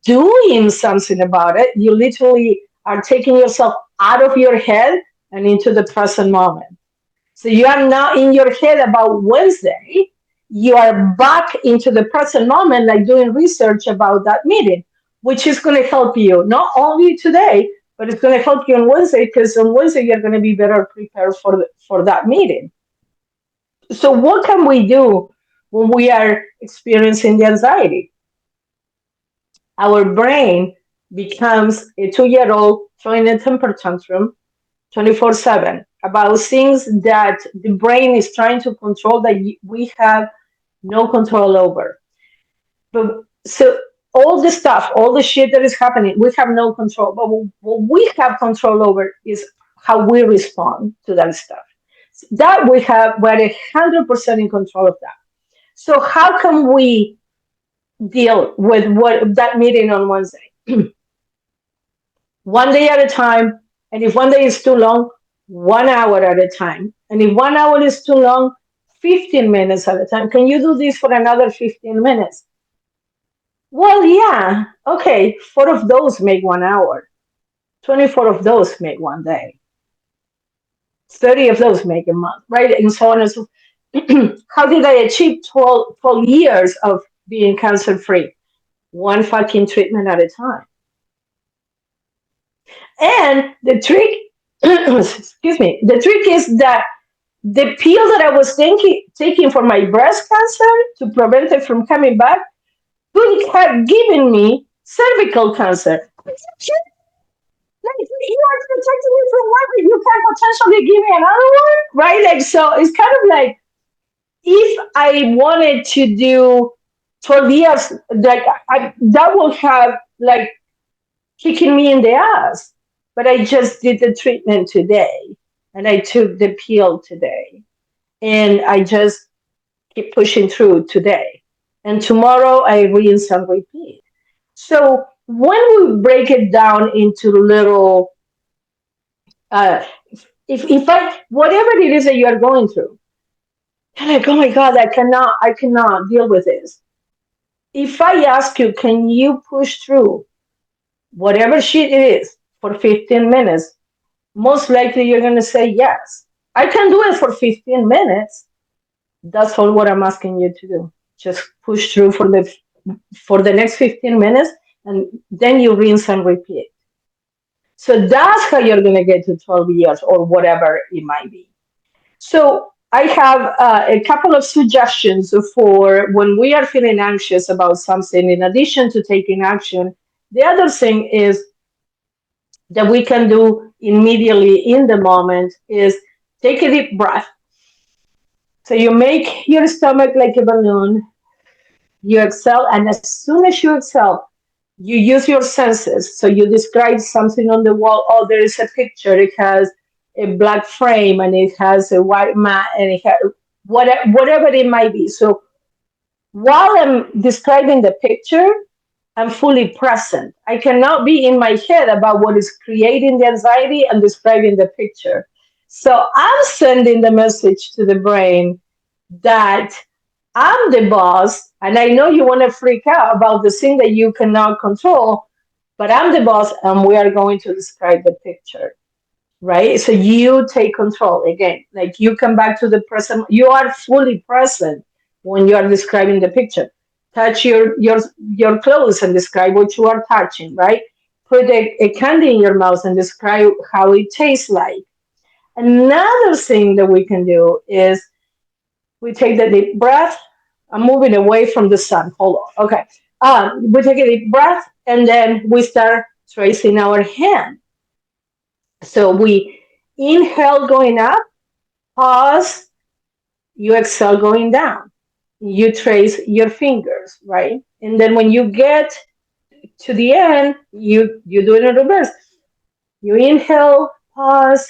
doing something about it, you literally are taking yourself out of your head and into the present moment. So you are now in your head about Wednesday. You are back into the present moment, like doing research about that meeting, which is going to help you not only today, but it's going to help you on Wednesday because on Wednesday you're going to be better prepared for that meeting. So what can we do when we are experiencing the anxiety? Our brain becomes a 2 year old throwing a temper tantrum 24/7 about things that the brain is trying to control that we have no control over. But so all the stuff, all the shit that is happening, we have no control. But what we have control over is how we respond to that stuff. That we're 100% in control of that. So how can we deal with what that meeting on Wednesday? One day at a time. And if one day is too long, 1 hour at a time. And if 1 hour is too long, 15 minutes at a time. Can you do this for another 15 minutes? Well, yeah. Okay. 4 of those make 1 hour. 24 of those make one day. 30 of those make a month, right? And so on and so forth. How did I achieve 12 years of being cancer free? One fucking treatment at a time. And the trick, excuse me, the trick is that the pill that I was taking for my breast cancer to prevent it from coming back could have given me cervical cancer. Like, you are protecting me from one, but you can potentially give me another one, right? Like, so it's kind of like if I wanted to do 12 years, like that would have like kicking me in the ass. But I just did the treatment today and I took the pill today and I just keep pushing through today. And tomorrow I rinse and repeat. So when we break it down into little, uh, if I, whatever it is that you are going through, you're like, oh my God, I cannot deal with this. If I ask you, can you push through whatever shit it is for 15 minutes? Most likely you're going to say yes. I can do it for 15 minutes. That's all what I'm asking you to do. Just push through for the next 15 minutes and then you rinse and repeat. So that's how you're going to get to 12 years or whatever it might be. So I have a couple of suggestions for when we are feeling anxious about something. In addition to taking action, the other thing is that we can do immediately in the moment is take a deep breath. So you make your stomach like a balloon, you exhale, and as soon as you exhale, you use your senses. So you describe something on the wall. Oh, there is a picture. It has a black frame and it has a white mat and it has whatever it might be. So while I'm describing the picture, I'm fully present. I cannot be in my head about what is creating the anxiety and describing the picture. So I'm sending the message to the brain that I'm the boss, and I know you want to freak out about the thing that you cannot control, but I'm the boss, and we are going to describe the picture, right? So you take control again. Like you come back to the present. You are fully present when you are describing the picture. Touch your clothes and describe what you are touching, right? Put a candy in your mouth and describe how it tastes like. Another thing that we can do is we take the deep breath. I'm moving away from the sun. Hold on. Okay. We take a deep breath and then we start tracing our hand. So we inhale going up, pause, you exhale going down. You trace your fingers, right? And then when you get to the end, you do it in reverse. You inhale, pause,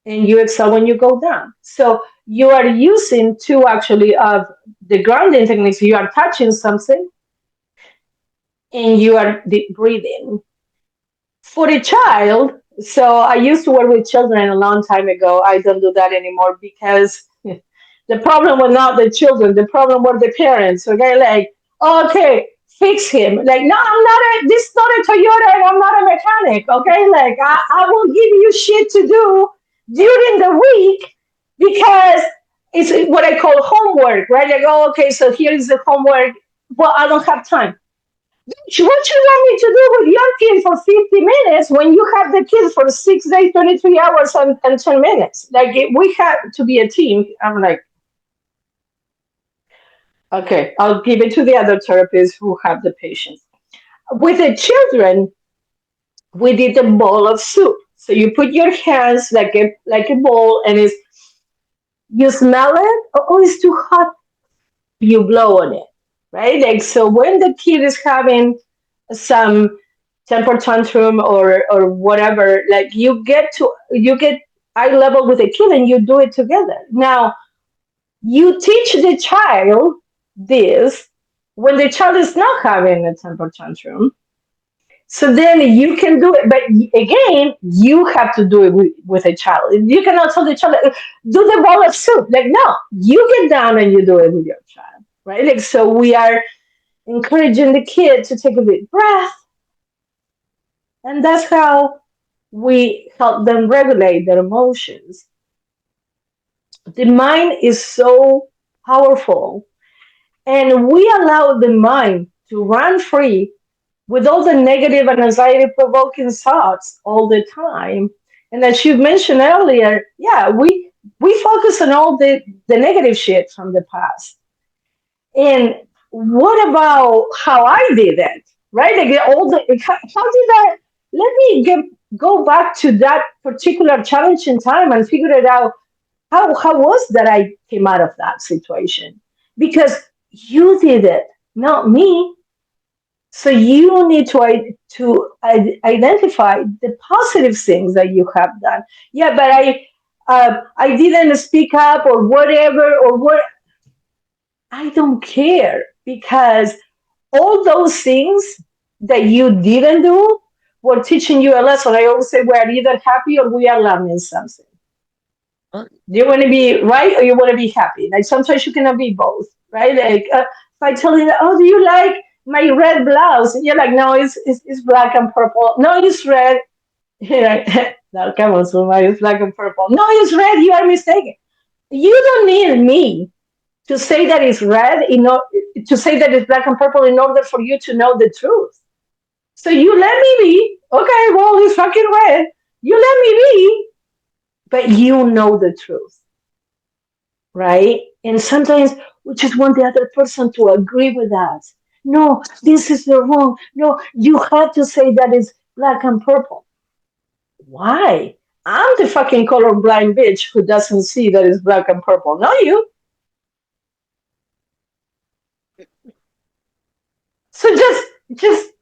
and you exhale when you go down. So you are using two actually of the grounding techniques. You are touching something and you are deep breathing. For a child, so I used to work with children a long time ago. I don't do that anymore because the problem was not the children, the problem were the parents. Okay, like, okay, fix him. Like, no, I'm not a this is not a Toyota and I'm not a mechanic. Okay, like I will give you shit to do during the week because it's what I call homework, right? Like, oh, okay, so here is the homework. Well, I don't have time. What you want me to do with your kid for 50 minutes when you have the kids for 6 days, 23 hours, and 10 minutes? Like, we have to be a team. I'm like, okay, I'll give it to the other therapists who have the patience. With the children, we did a bowl of soup. So you put your hands like a bowl, and it's you smell it. Oh, it's too hot. You blow on it, right? Like so, when the kid is having some temper tantrum or whatever, like you get eye level with the kid, and you do it together. Now you teach the child this when the child is not having a temper tantrum. So then you can do it, but again, you have to do it with a child. You cannot tell the child, do the bowl of soup. Like, no, you get down and you do it with your child, right? Like, so we are encouraging the kid to take a deep breath, and that's how we help them regulate their emotions. The mind is so powerful, and we allow the mind to run free with all the negative and anxiety provoking thoughts all the time. And as you mentioned earlier, yeah, we focus on all the negative shit from the past. And what about how I did it? Right? Like all the how did I let me go back to that particular challenging time and figure it out how was that I came out of that situation? Because you did it, not me. So you need to identify the positive things that you have done. Yeah, but I didn't speak up or whatever or what. I don't care because all those things that you didn't do were teaching you a lesson. I always say we are either happy or we are learning something. Right. Do you want to be right or you want to be happy? Like sometimes you cannot be both, right? Like if I tell you, oh, do you like my red blouse? And you're like, no, it's black and purple. No, it's red. You're like, no, come on, Zulma, it's black and purple. No, it's red. You are mistaken. You don't need me to say that it's red, to say that it's black and purple in order for you to know the truth. So you let me be. Okay, well, it's fucking red. You let me be, but you know the truth, right? And sometimes we just want the other person to agree with us. No, this is the wrong. No, you have to say that it's black and purple. Why? I'm the fucking colorblind bitch who doesn't see that it's black and purple. Not you. So just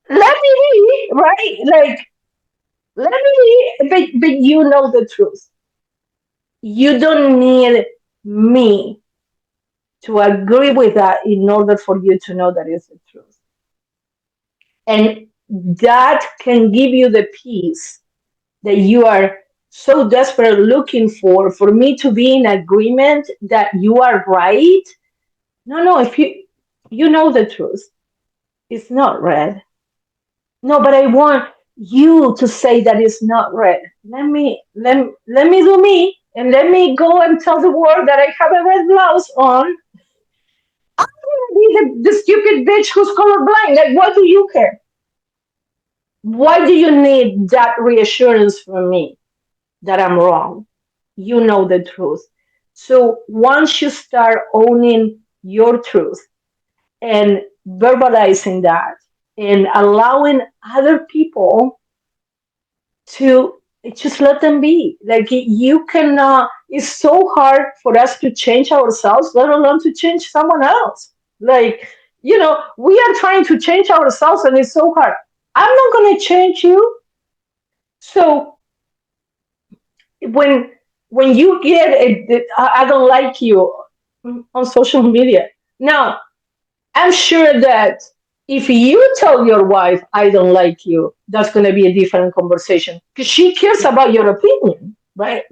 let me be, right? Like let me be, but you know the truth. You don't need me to agree with that in order for you to know that is the truth. And that can give you the peace that you are so desperate looking for me to be in agreement that you are right. No, no, if you know the truth, it's not red. No, but I want you to say that it's not red. Let me do me and let me go and tell the world that I have a red blouse on. I'm gonna be the stupid bitch who's colorblind. Like, what do you care? Why do you need that reassurance from me that I'm wrong? You know the truth. So once you start owning your truth and verbalizing that and allowing other people to just let them be. Like you cannot. It's so hard for us to change ourselves, let alone to change someone else. Like we are trying to change ourselves, and it's so hard. I'm not going to change you. So when you get I don't like you on social media now, I'm sure that if you tell your wife, I don't like you, that's going to be a different conversation because she cares about your opinion, right?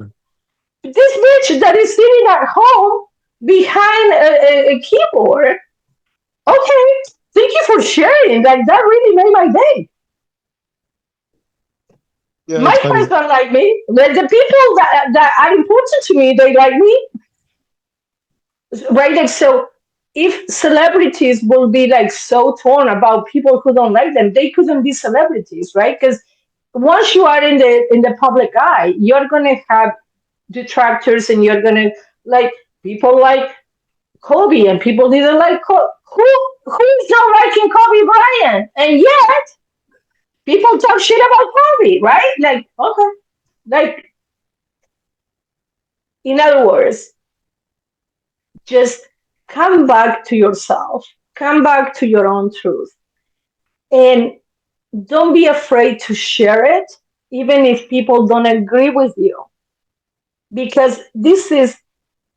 This bitch that is sitting at home behind a keyboard, okay, thank you for sharing. Like, that really made my day. Yeah, My it's funny. friends don't like me. The people that are important to me, they like me, right? Like, so if celebrities will be like so torn about people who don't like them, they couldn't be celebrities, right? Because once you are in the public eye, you're gonna have detractors, and you're gonna like people like Kobe, and people didn't like who's not liking Kobe Bryant, and yet people talk shit about Kobe, right? Like, okay, like, in other words, just come back to yourself, come back to your own truth, and don't be afraid to share it, even if people don't agree with you, because this is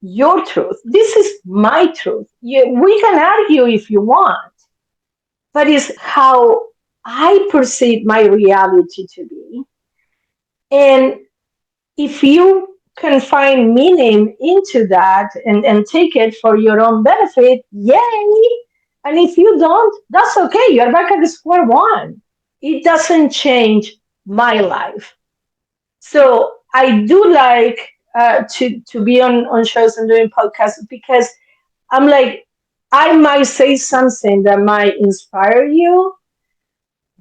your truth. This is my truth. We can argue if you want, but it's how I perceive my reality to be. And if you can find meaning into that, and take it for your own benefit, yay. And if you don't, that's okay. You're back at the square one. It doesn't change my life. So I do like to be on shows and doing podcasts, because I'm like, I might say something that might inspire you,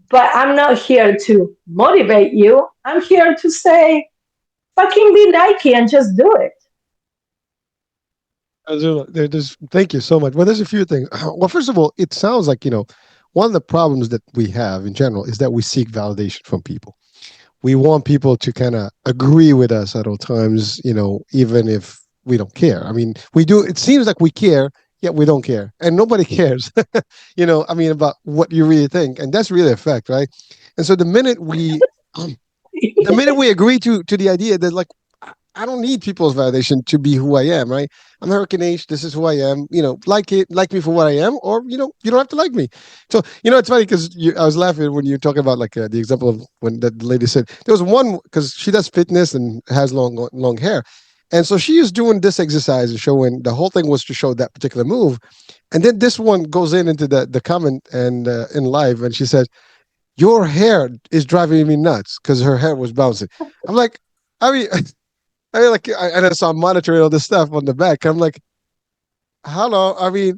but I'm not here to motivate you. I'm here to say, fucking be Nike and just do it. Azula, thank you so much. Well, there's a few things. Well, first of all, it sounds like, one of the problems that we have in general is that we seek validation from people. We want people to kind of agree with us at all times, even if we don't care. I mean, we do, it seems like we care, yet we don't care. And nobody cares, I mean, about what you really think. And that's really a fact, right? And so the minute we agree to the idea that, like, I don't need people's validation to be who I am, right? I'm Hurricane H. This is who I am. Like me for what I am, or you don't have to like me. So it's funny because I was laughing when you were talking about, like, the example of when that lady said there was one, because she does fitness and has long hair, and so she is doing this exercise and showing, the whole thing was to show that particular move, and then this one goes into the comment and in live, and she says, "Your hair is driving me nuts," because her hair was bouncing. I'm like, I mean. I mean, like, and I saw monitoring all this stuff on the back. I'm like, hello. I mean,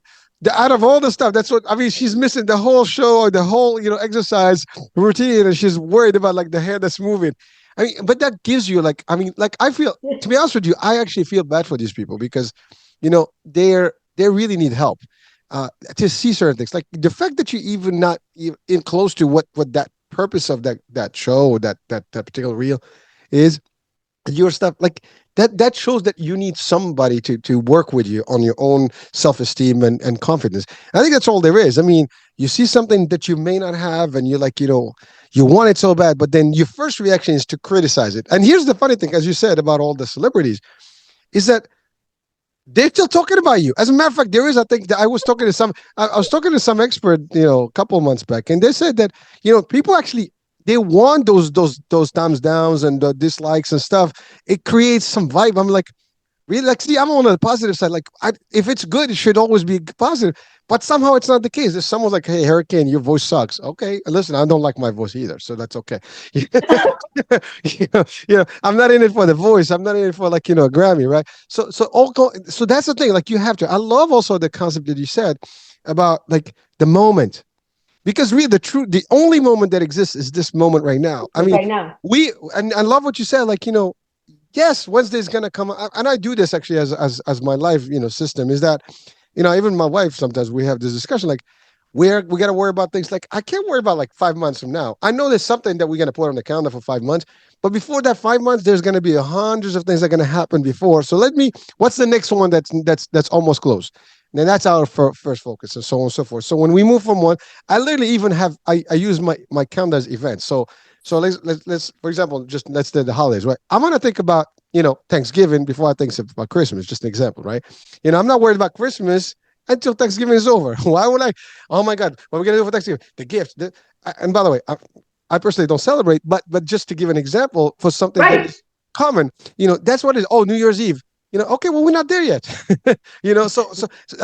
out of all the stuff, that's what I mean. She's missing the whole show or the whole, exercise routine, and she's worried about, like, the hair that's moving. I mean, but that gives you, like, I mean, like, I feel, to be honest with you, I actually feel bad for these people because, they really need help to see certain things. Like the fact that you even not in close to what that purpose of that show, that particular reel is, your stuff, like, that shows that you need somebody to work with you on your own self-esteem and confidence. I think that's all there is. I mean, you see something that you may not have, and you're like, you want it so bad, but then your first reaction is to criticize it. And here's the funny thing, as you said about all the celebrities, is that they're still talking about you. As a matter of fact, there is, I think, that I was talking to some expert, a couple of months back, and they said that, people actually, they want those thumbs downs and the dislikes and stuff. It creates some vibe. I'm like, really, like, see, I'm on the positive side. Like, if it's good, it should always be positive. But somehow it's not the case. If someone's like, "Hey, Hurricane, your voice sucks," okay, listen, I don't like my voice either, so that's okay. I'm not in it for the voice. I'm not in it for, like, a Grammy, right? So that's the thing. Like, you have to. I love also the concept that you said about, like, the moment, because really the only moment that exists is this moment right now. I mean, Right now. and I love what you said. Like, yes, Wednesday's gonna come, and I do this actually as my life, system is that, even my wife, sometimes we have this discussion, like, we got to worry about things, like, I can't worry about, like, 5 months from now. I know there's something that we're gonna put on the calendar for 5 months, But before that 5 months, there's going to be hundreds of things that are going to happen before. So let me. What's the next one that's almost close? And then that's our first focus, and so on and so forth. So when we move from one, I literally even have I use my calendar as events. So let's for example, just let's do the holidays, right? I'm gonna think about Thanksgiving before I think about Christmas. Just an example, right? I'm not worried about Christmas until Thanksgiving is over. Why would I? Oh my God, what are we gonna do for Thanksgiving? The gift. And by the way, I personally don't celebrate, but just to give an example for something that Right. is common, that's what it is. Oh, New Year's Eve. Okay, well, we're not there yet.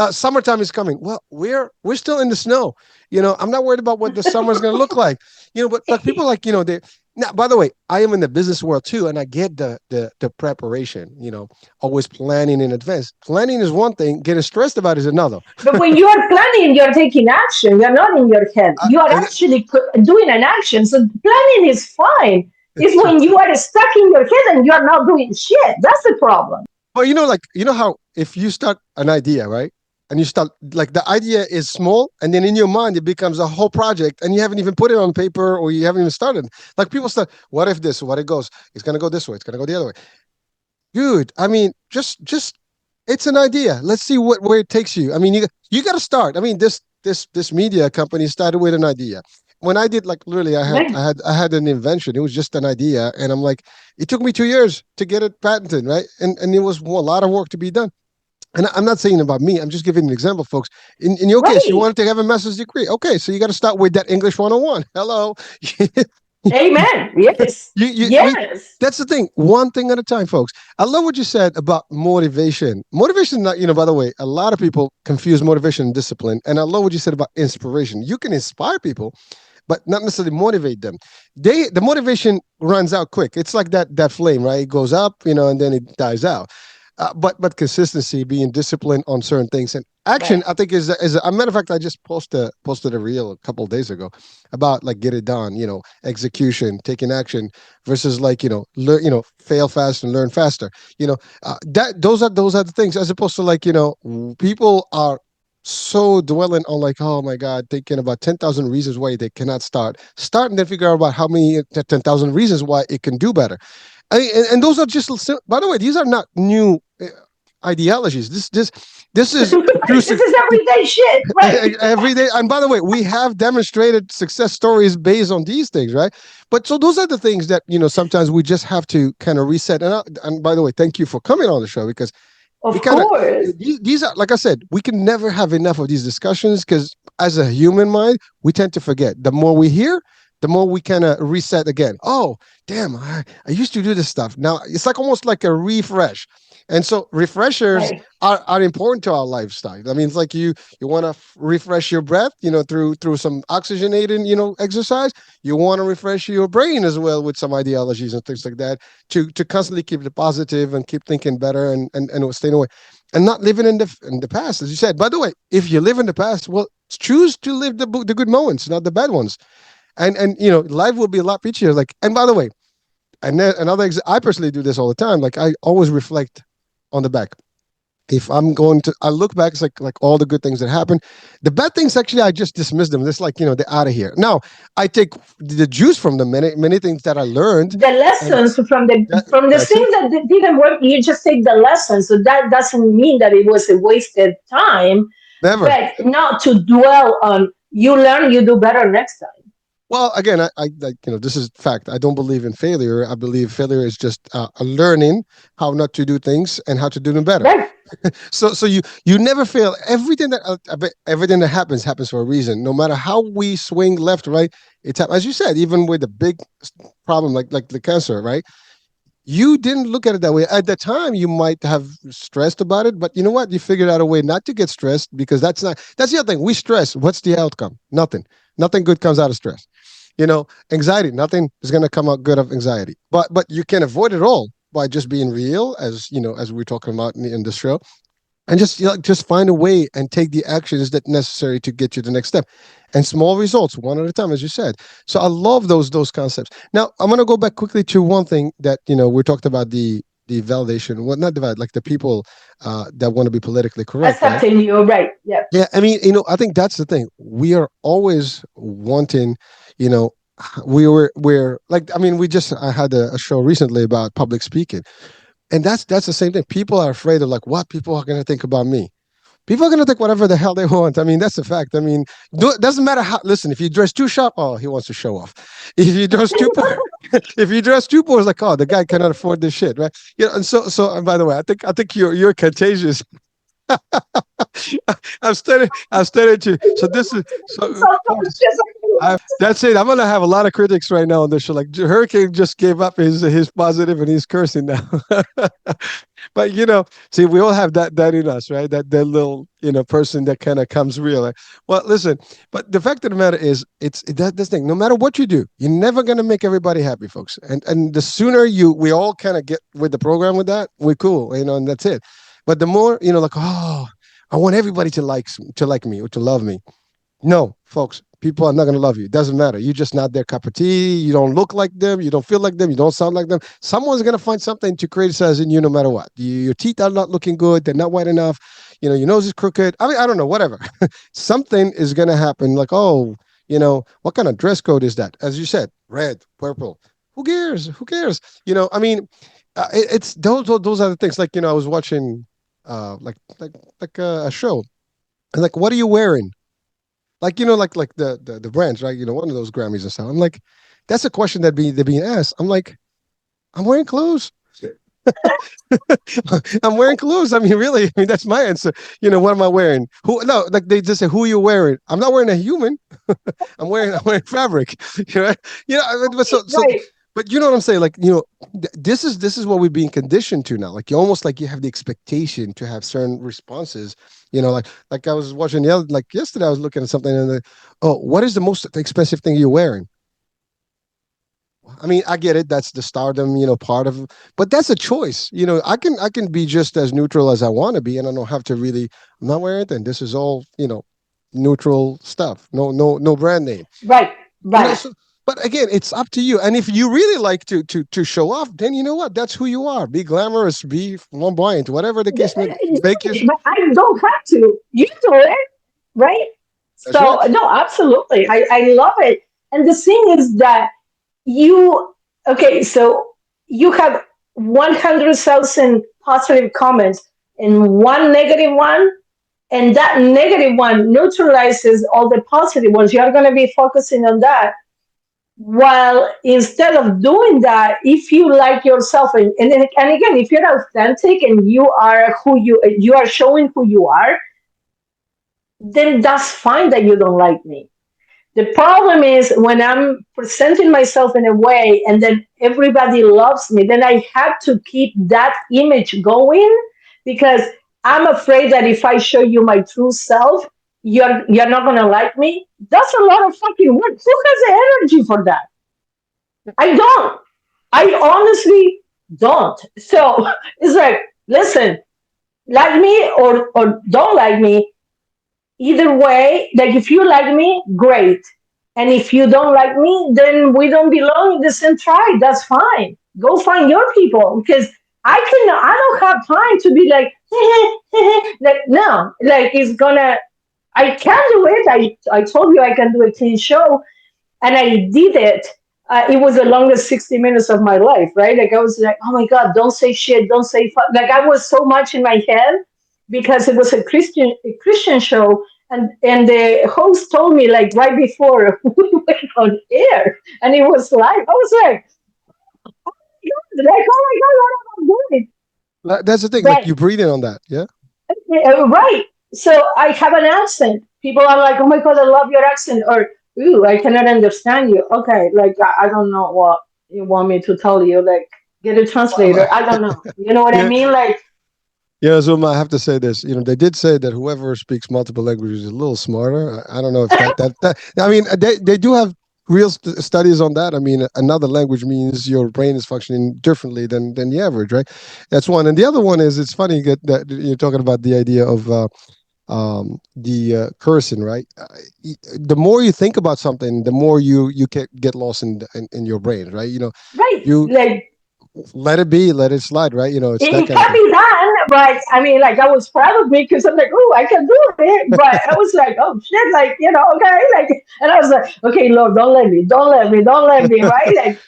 Summertime is coming. Well, we're still in the snow. I'm not worried about what the summer is going to look like. But people like they. Now, by the way, I am in the business world too, and I get the preparation. Always planning in advance. Planning is one thing. Getting stressed about is another. But when you are planning, you're taking action. You're not in your head. You are And actually doing an action. So planning is fine. It's when you are stuck in your head and you are not doing shit. That's the problem. But like how if you start an idea, right? And you start like the idea is small, and then in your mind it becomes a whole project, and you haven't even put it on paper or you haven't even started. Like people start, what if this? What it goes? It's gonna go this way. It's gonna go the other way. Dude, I mean, just it's an idea. Let's see where it takes you. I mean, you got to start. I mean, this media company started with an idea. When I did like literally, Right. I had an invention. It was just an idea, and I'm like, it took me 2 years to get it patented, right? And it was a lot of work to be done. And I'm not saying about me. I'm just giving an example, folks. In your case, you Right. wanted to have a master's degree. Okay, so you got to start with that English 101. Hello. Amen. Yes. I mean, Yes. that's the thing. One thing at a time, folks. I love what you said about motivation. Motivation, not, by the way, a lot of people confuse motivation and discipline. And I love what you said about inspiration. You can inspire people, but not necessarily motivate them. The motivation runs out quick. It's like that flame, right? It goes up, and then it dies out. But consistency, being disciplined on certain things, and action, Right. I think is a matter of fact. I just posted a reel a couple of days ago about like get it done, execution, taking action versus like learn, fail fast and learn faster. That those are the things as opposed to like people are so dwelling on like, oh my God, thinking about 10,000 reasons why they cannot start and then figure out about how many 10,000 reasons why it can do better. And those are just, by the way, these are not new ideologies. This is through This is everyday shit. Right. every day. And by the way, we have demonstrated success stories based on these things, right? But so those are the things that sometimes we just have to kind of reset. And by the way, thank you for coming on the show because we Of kind of course. these are, like I said, we can never have enough of these discussions because as a human mind, we tend to forget. The more we hear, the more we kind of reset again. Oh, damn, I used to do this stuff. Now it's like almost like a refresh. And so refreshers Right. are important to our lifestyle. I mean, it's like you want to refresh your breath, through some oxygenating, exercise. You want to refresh your brain as well with some ideologies and things like that to constantly keep it positive and keep thinking better and staying away and not living in the past, as you said. By the way, if you live in the past, well, choose to live the good moments, not the bad ones, and life will be a lot richer. Like, and by the way, and then I personally do this all the time. Like, I always reflect on the back. If I'm going to, I look back, it's like all the good things that happen. The bad things, actually, I just dismiss them. It's like they're out of here. Now I take the juice from them. Many things that I learned, The and lessons from the that's it. things that didn't work, you just take the lessons. So that doesn't mean that it was a wasted time, Never. but not to dwell on. You learn, you do better next time. Well, again, this is fact. I don't believe in failure. I believe failure is just a learning how not to do things and how to do them better. Right. So you never fail. Everything that happens for a reason. No matter how we swing left, right, as you said. Even with a big problem like the cancer, right? You didn't look at it that way at the time. You might have stressed about it, but you know what? You figured out a way not to get stressed because that's the other thing. We stress. What's the outcome? Nothing good comes out of stress. Anxiety. Nothing is going to come out good of anxiety. But you can avoid it all by just being real, as we're talking about in this show, and just find a way and take the actions that necessary to get you the next step, and small results one at a time, as you said. So I love those concepts. Now I'm going to go back quickly to one thing that we talked about the validation, well, not divide, like the people that want to be politically correct, right? Accepting you. Right. Yeah. Yeah, I mean, I think that's the thing. We are always wanting, you know we're like, I mean, we just I had a show recently about public speaking, and that's the same thing. People are afraid of like what people are going to think about me. People are going to think whatever the hell they want. I mean, that's a fact. I mean, it doesn't matter how. Listen, if you dress too sharp, oh, he wants to show off. If you dress too poor, if you dress too poor, it's like, oh, the guy cannot afford this shit, right? You know. And so, and by the way, I think you're contagious. I've studied you. So this is so, folks. Self-conscious. That's it. I'm gonna have a lot of critics right now on this show. Like Hurricane just gave up his positive and he's cursing now. But see, we all have that in us, right? That little person that kind of comes real. Like, well, listen, but the fact of the matter is, it's that this thing. No matter what you do, you're never gonna make everybody happy, folks. And the sooner we all kind of get with the program with that, we're cool, and that's it. But the more like, oh, I want everybody to like me or to love me. No, folks, people are not going to love you. It doesn't matter. You're just not their cup of tea. You don't look like them. You don't feel like them. You don't sound like them. Someone's going to find something to criticize in you no matter what. Your teeth are not looking good. They're not white enough. Your nose is crooked. I mean, I don't know, whatever. Something is going to happen like, oh, what kind of dress code is that? As you said, red, purple. Who cares? Who cares? I mean, it's those are the things. Like, I was watching a show. And like, what are you wearing? Like like the brands, right? One of those Grammys and stuff. I'm like, that's a question they're being asked. I'm like, I'm wearing clothes. I'm wearing clothes. I mean, really, I mean, that's my answer. What am I wearing? Who? No, like they just say, who are you wearing? I'm not wearing a human. I'm wearing fabric. Right? But Right. but you know what I'm saying? Like, this is what we're being conditioned to now. Like, you almost like you have the expectation to have certain responses. Like I was watching the other, like yesterday, I was looking at something and oh, what is the most expensive thing you're wearing? I mean, I get it. That's the stardom, part of, but that's a choice. I can be just as neutral as I want to be, and I don't have to really. I'm not wearing anything. This is all, neutral stuff. No brand name. Right. Right. So, but again, it's up to you. And if you really like to show off, then you know what? That's who you are. Be glamorous, be flamboyant, whatever the case may be. Make your. Exactly. But I don't have to. You do it, right? That's So right. no, absolutely. I love it. And the thing is that you okay, so you have 100,000 positive comments and one negative one, and that negative one neutralizes all the positive ones. You're going to be focusing on that. While instead of doing that, if you like yourself, and again, if you're authentic and you are who you are showing who you are, then that's fine that you don't like me. The problem is when I'm presenting myself in a way and then everybody loves me, then I have to keep that image going because I'm afraid that if I show you my true self, you're not gonna like me. That's a lot of fucking work. Who has the energy for that? I don't. I honestly don't. So it's like, listen, like me or don't like me, either way, like if you like me, great. And if you don't like me, then we don't belong in the same tribe. That's fine. Go find your people because I don't have time to be like, like, no, like it's gonna, I can do it. I told you I can do a teen show and I did it. It was the longest 60 minutes of my life, right? Like I was like, oh my God, don't say shit, don't say fuck. Like I was so much in my head because it was a Christian show, and the host told me like right before we went on air, and it was live. I was like, oh my God, what am I doing? That's the thing. Like, But you breathing on that. Yeah. right, so I have an accent. People are like, oh my God, I love your accent, or ooh, I cannot understand you. Okay, like I don't know what you want me to tell you. Like, get a translator. I don't know. You know what I Yeah. mean? Like, Yeah, Zuma, I have to say this. They did say that whoever speaks multiple languages is a little smarter. I don't know if that. I mean, they do have real studies on that. I mean, another language means your brain is functioning differently than the average, right? That's one. And the other one is, it's funny that you're talking about the idea of the cursing, right? The more you think about something, the more you get lost in your brain, right? right, You like. let it be, let it slide, right? It's that It kind of can thing. be done, but I mean, like I was proud of me because I'm like, oh, I can do it. But I was like, oh shit, like okay, like, and I was like, okay, Lord, don't let me, don't let me, don't let me, right? Like,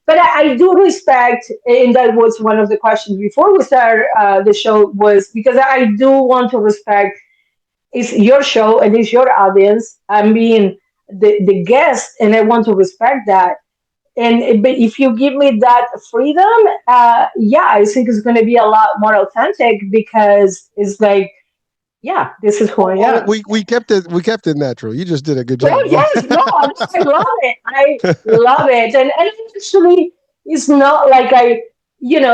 but I do respect, and that was one of the questions before we start the show was because I do want to respect. It's your show and it's your audience. I mean, the guest, and I want to respect that. And but if you give me that freedom, yeah, I think it's going to be a lot more authentic because it's like, yeah, this is who I Oh, am. we kept it natural. You just did a good Oh job. yes, no, I love it. I love it, and actually, it's not like I,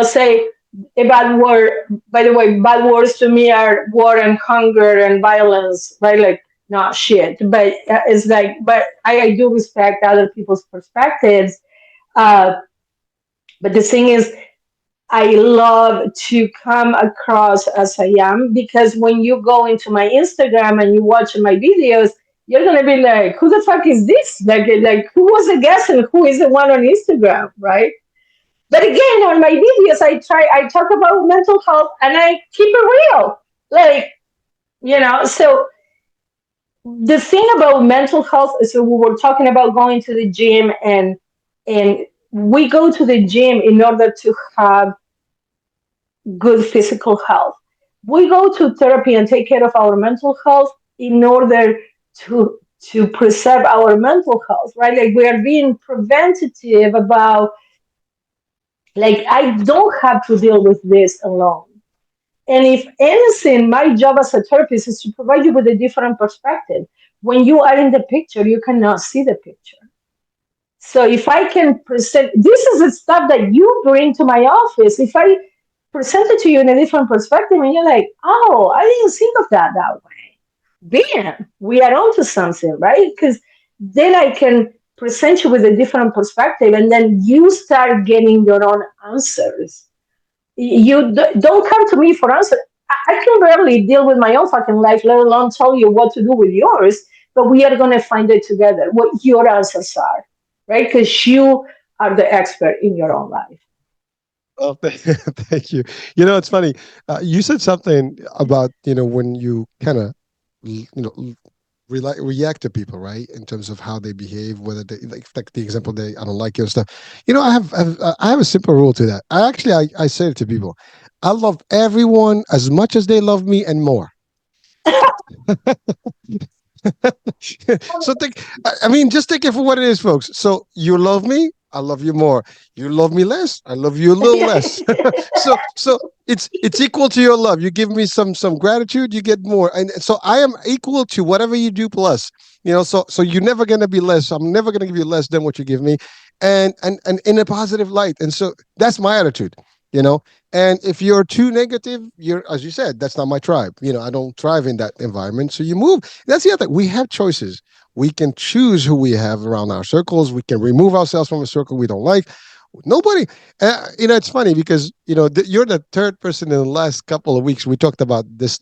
say a bad word. By the way, bad words to me are war and hunger and violence, right? Like not shit, but it's like, but I do respect other people's perspectives. Uh, but the thing is, I love to come across as I am because when you go into my Instagram and you watch my videos, you're gonna be like, "Who the fuck is this? Like who was the guest and who is the one on Instagram, right?" But again, on my videos, I talk about mental health and I keep it real, like So the thing about mental health is that we were talking about going to the gym and we go to the gym in order to have good physical health. We go to therapy and take care of our mental health in order to preserve our mental health, right? Like we are being preventative about like I don't have to deal with this alone. And if anything, my job as a therapist is to provide you with a different perspective. When you are in the picture, you cannot see the picture. So if I can present, this is the stuff that you bring to my office. If I present it to you in a different perspective, and you're like, oh, I didn't think of that way. Bam, we are onto something, right? Because then I can present you with a different perspective, and then you start getting your own answers. You don't come to me for answers. I can barely deal with my own fucking life, let alone tell you what to do with yours. But we are going to find it together, what your answers are, right? Because you are the expert in your own life. Oh, thank you. It's funny. You said something about when you kind of react to people, right? In terms of how they behave, whether they like the example they I don't like you and stuff. I have a simple rule to that. I say it to people. I love everyone as much as they love me and more. So I mean, just take it for what it is, folks. So you love me, I love you more. You love me less, I love you a little less. So it's equal to your love. You give me some gratitude, you get more, and so I am equal to whatever you do plus. So you're never gonna be less. I'm never gonna give you less than what you give me, and in a positive light. And so that's my attitude. You know, and if you're too negative, you're, as you said, that's not my tribe. I don't thrive in that environment. So you move. That's the other thing. We have choices. We can choose who we have around our circles. We can remove ourselves from a circle we don't like. Nobody, it's funny because you're the third person in the last couple of weeks we talked about this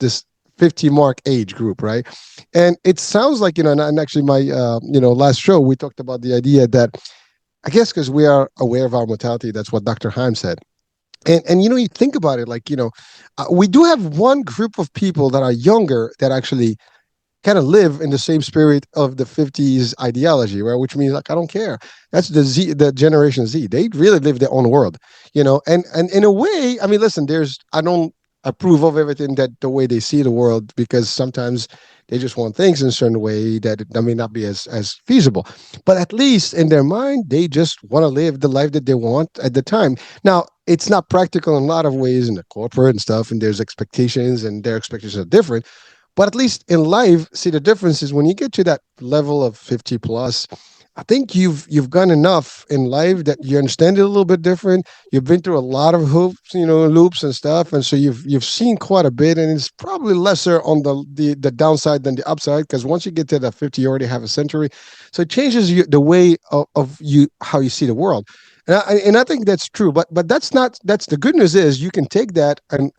50 mark age group, right? And it sounds like and actually my last show we talked about the idea that I guess because we are aware of our mortality, that's what Dr. Heim said. And you think about it, like we do have one group of people that are younger that actually kind of live in the same spirit of the 50s ideology, right? Which means like I don't care. That's the Generation Z. They really live their own world, and in a way, I mean, listen, I don't approve of everything that the way they see the world, because sometimes they just want things in a certain way that may not be as feasible. But at least in their mind, they just want to live the life that they want at the time. Now, it's not practical in a lot of ways in the corporate and stuff, and there's expectations, and their expectations are different. But at least in life, see, the difference is when you get to that level of 50 plus, I think you've gone enough in life that you understand it a little bit different. You've been through a lot of hoops, loops and stuff, and so you've seen quite a bit, and it's probably lesser on the downside than the upside, because once you get to that 50, you already have a century, so it changes the way of you how you see the world. And I think that's true, but that's the good news is you can take that and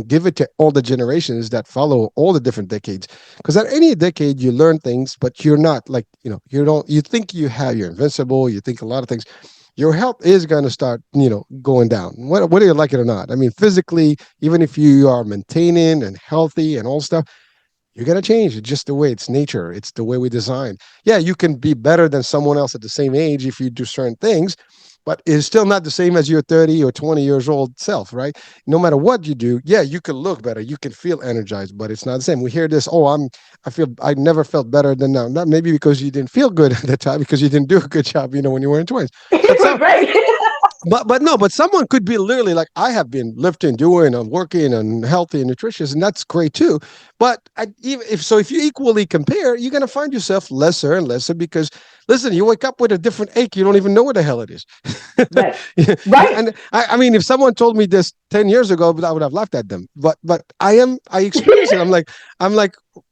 give it to all the generations that follow all the different decades, because at any decade you learn things, but you're not like you think you're invincible, you think a lot of things, your health is going to start, going down. Whether you like it or not. I mean, physically, even if you are maintaining and healthy and all stuff, you're gonna change. It's just the way it's nature. It's the way we design. Yeah, you can be better than someone else at the same age if you do certain things, but it's still not the same as your 30 or 20 years old self, right? No matter what you do, yeah, you can look better, you can feel energized, but it's not the same. We hear this, oh, I never felt better than now. Not maybe because you didn't feel good at the time because you didn't do a good job, when you were in 20s. But some Right. but no, but someone could be literally like I have been lifting, doing, and working, and healthy and nutritious, and that's great too. But even if you equally compare, you're gonna find yourself lesser and lesser because listen, you wake up with a different ache, you don't even know what the hell it is. Right. Yeah, Right. and I mean, if someone told me this 10 years ago, I would have laughed at them. But I experience it. I'm like,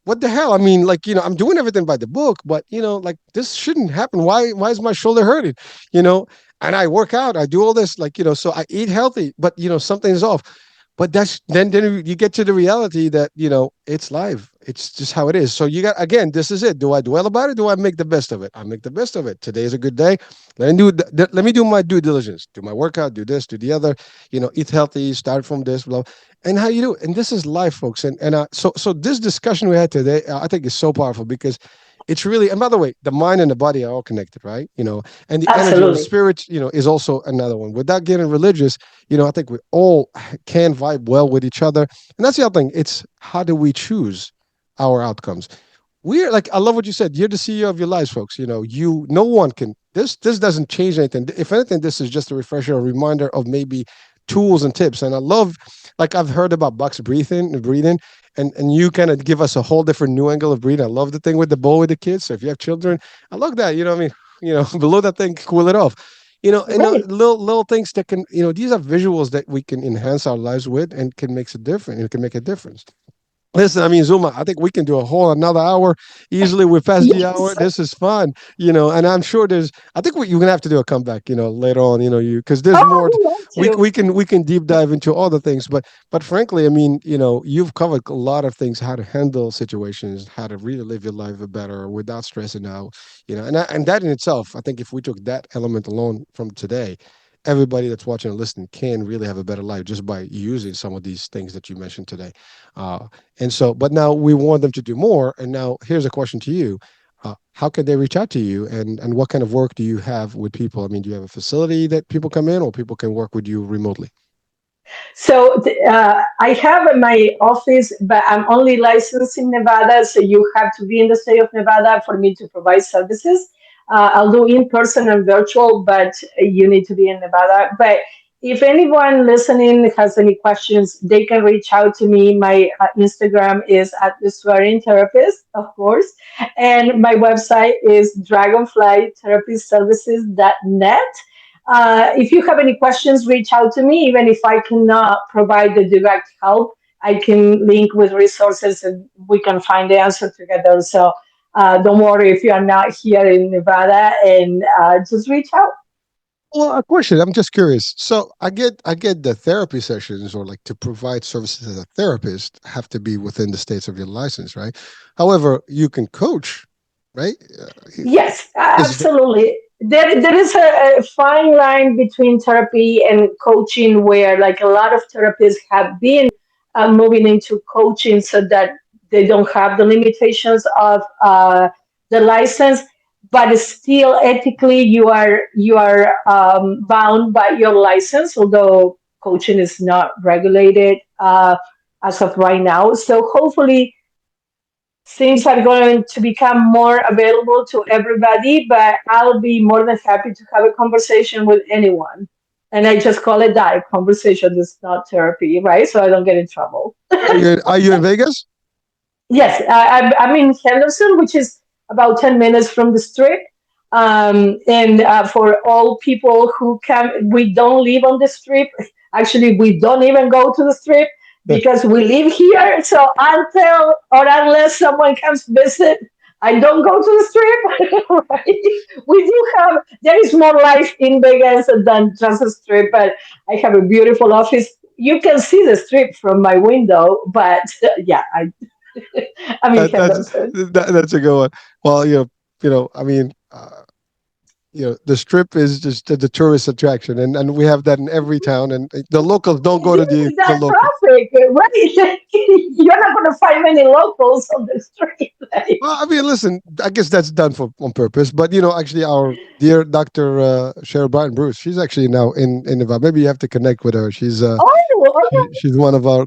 what the hell? I mean, like I'm doing everything by the book, but like this shouldn't happen. Why is my shoulder hurting? You know, and I work out, I do all this, like, so I eat healthy, but something's off. But that's then you get to the reality that, it's life. It's just how it is. So you got again, this is it. Do I dwell about it? Do I make the best of it? I make the best of it. Today is a good day. Let me do my due diligence. Do my workout, do this, do the other, eat healthy, start from this, blah. And how you do it. And this is life, folks. So this discussion we had today, I think is so powerful because it's really, and by the way, the mind and the body are all connected, right? And the energy or the Absolutely. spirit, is also another one. Without getting religious, I think we all can vibe well with each other. And that's the other thing. It's how do we choose our outcomes? We're like, I love what you said. You're the CEO of your lives, folks. No one can. This doesn't change anything. If anything, this is just a refresher, a reminder of maybe tools and tips. And I love, like I've heard about box breathing, and you kind of give us a whole different new angle of breathing. I love the thing with the bowl with the kids. So if you have children, I love that. You know what I mean? Below that thing, cool it off. And Right. little things that can, these are visuals that we can enhance our lives with and can make a difference. It can make a difference. Listen, I mean, Zuma, I think we can do a whole another hour easily. We're past the Yes. hour. This is fun, and I'm sure I think you're gonna have to do a comeback, later on, because Oh, there's I more. would love We to. we can deep dive into other things, but frankly, I mean, you've covered a lot of things, how to handle situations, how to really live your life better without stressing out, and that in itself, I think if we took that element alone from today, everybody that's watching and listening can really have a better life just by using some of these things that you mentioned today. Uh, and so, but now we want them to do more. And now here's a question to you. How can they reach out to you and what kind of work do you have with people? I mean, do you have a facility that people come in or people can work with you remotely? So I have in my office, but I'm only licensed in Nevada. So you have to be in the state of Nevada for me to provide services. I'll do in person and virtual, but you need to be in Nevada. But if anyone listening has any questions, they can reach out to me. My Instagram is at the swearing therapist, of course, and my website is dragonflytherapyservices.net. If you have any questions, reach out to me. Even if I cannot provide the direct help, I can link with resources and we can find the answer together. So don't worry if you are not here in Nevada and just reach out. Well, a question. I'm just curious. So I get the therapy sessions or like to provide services as a therapist have to be within the states of your license, right? However, you can coach, right? Yes, Is it absolutely. There is a fine line between therapy and coaching where, like, a lot of therapists have been moving into coaching so that they don't have the limitations of the license, but still ethically you are bound by your license, although coaching is not regulated as of right now. So hopefully things are going to become more available to everybody, but I'll be more than happy to have a conversation with anyone. And I just call it that, a conversation. It's not therapy, right? So I don't get in trouble. are you in Vegas? Yes, I'm in Henderson, which is about 10 minutes from the strip. And for all people who can, we don't live on the strip. Actually, we don't even go to the strip because we live here. So until or unless someone comes visit, I don't go to the strip. Right? We do have, there is more life in Vegas than just a strip, but I have a beautiful office. You can see the strip from my window, but yeah, I'm in That's Henderson. that's a good one. Well, I mean, the strip is just the tourist attraction, and we have that in every town, and the locals don't go Due to to the that local. traffic, right? You're not going to find many locals on the street. Like, Well, I mean, listen, I guess that's done for on purpose. But actually, our dear Doctor Cheryl Barton Bruce, she's actually now in Nevada. Maybe you have to connect with her. oh, She's one of our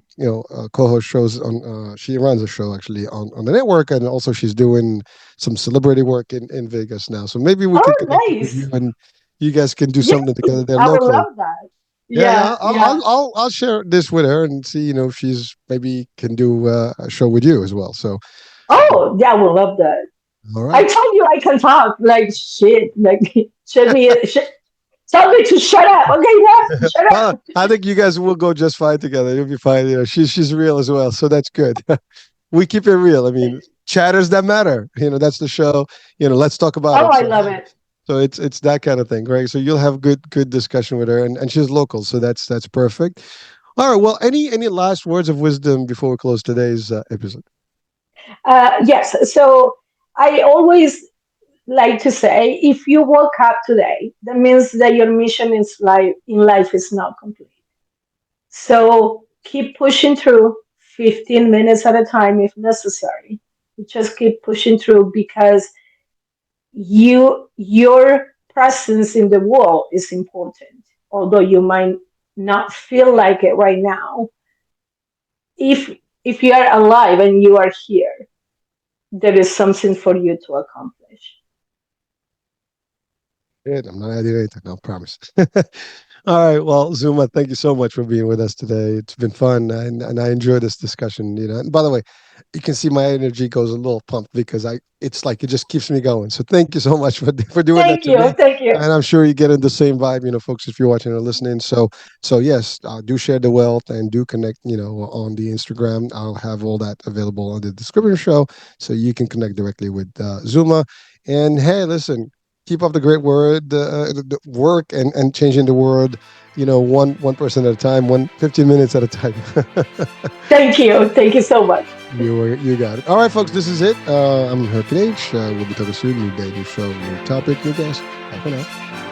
co-host shows on. She runs a show actually on the network, and also she's doing some celebrity work in Vegas now. So maybe we can oh, connect with you, nice. and you guys can do Yeah, something together. They're I would local. love that. Yeah, yeah. Yeah, yeah. I'll share this with her and see if she's maybe can do a show with you as well. So, Oh, yeah, I would love that. all I right. told you I can talk. Like, shit. Like, tell me to shut up. Okay, yeah, shut Well, up. I think you guys will go just fine together. You'll be fine. She's real as well, so that's good. We keep it real. I mean, chatters that matter. That's the show. Let's talk about Oh, it. I So, love it. it's that kind of thing, Greg. So you'll have good discussion with her, and she's local, so that's perfect. All right. Well, any last words of wisdom before we close today's episode? Yes. So I always like to say, if you woke up today, that means that your mission in life is not complete. So keep pushing through 15 minutes at a time if necessary. Just keep pushing through because your presence in the world is important. Although you might not feel like it right now. If if you are alive and you are here, there is something for you to accomplish. Good. I'm not adding anything. I promise. All right. Well, Zuma, thank you so much for being with us today. It's been fun, and I enjoy this discussion. And by the way, you can see my energy goes a little pumped because it's like it just keeps me going. So thank you so much for doing that Thank to you. me. Thank you. And I'm sure you get in the same vibe, folks, if you're watching or listening. So yes, do share the wealth and do connect, on the Instagram. I'll have all that available on the description show, so you can connect directly with Zuma. And hey, listen, keep up the great the work and changing the world, one person at a time, 15 minutes at a time. Thank you. Thank you so much. You got it. All right, folks, this is it. I'm Hurricane H. We'll be talking soon. New day, new show, new topic, new guest. Bye for now.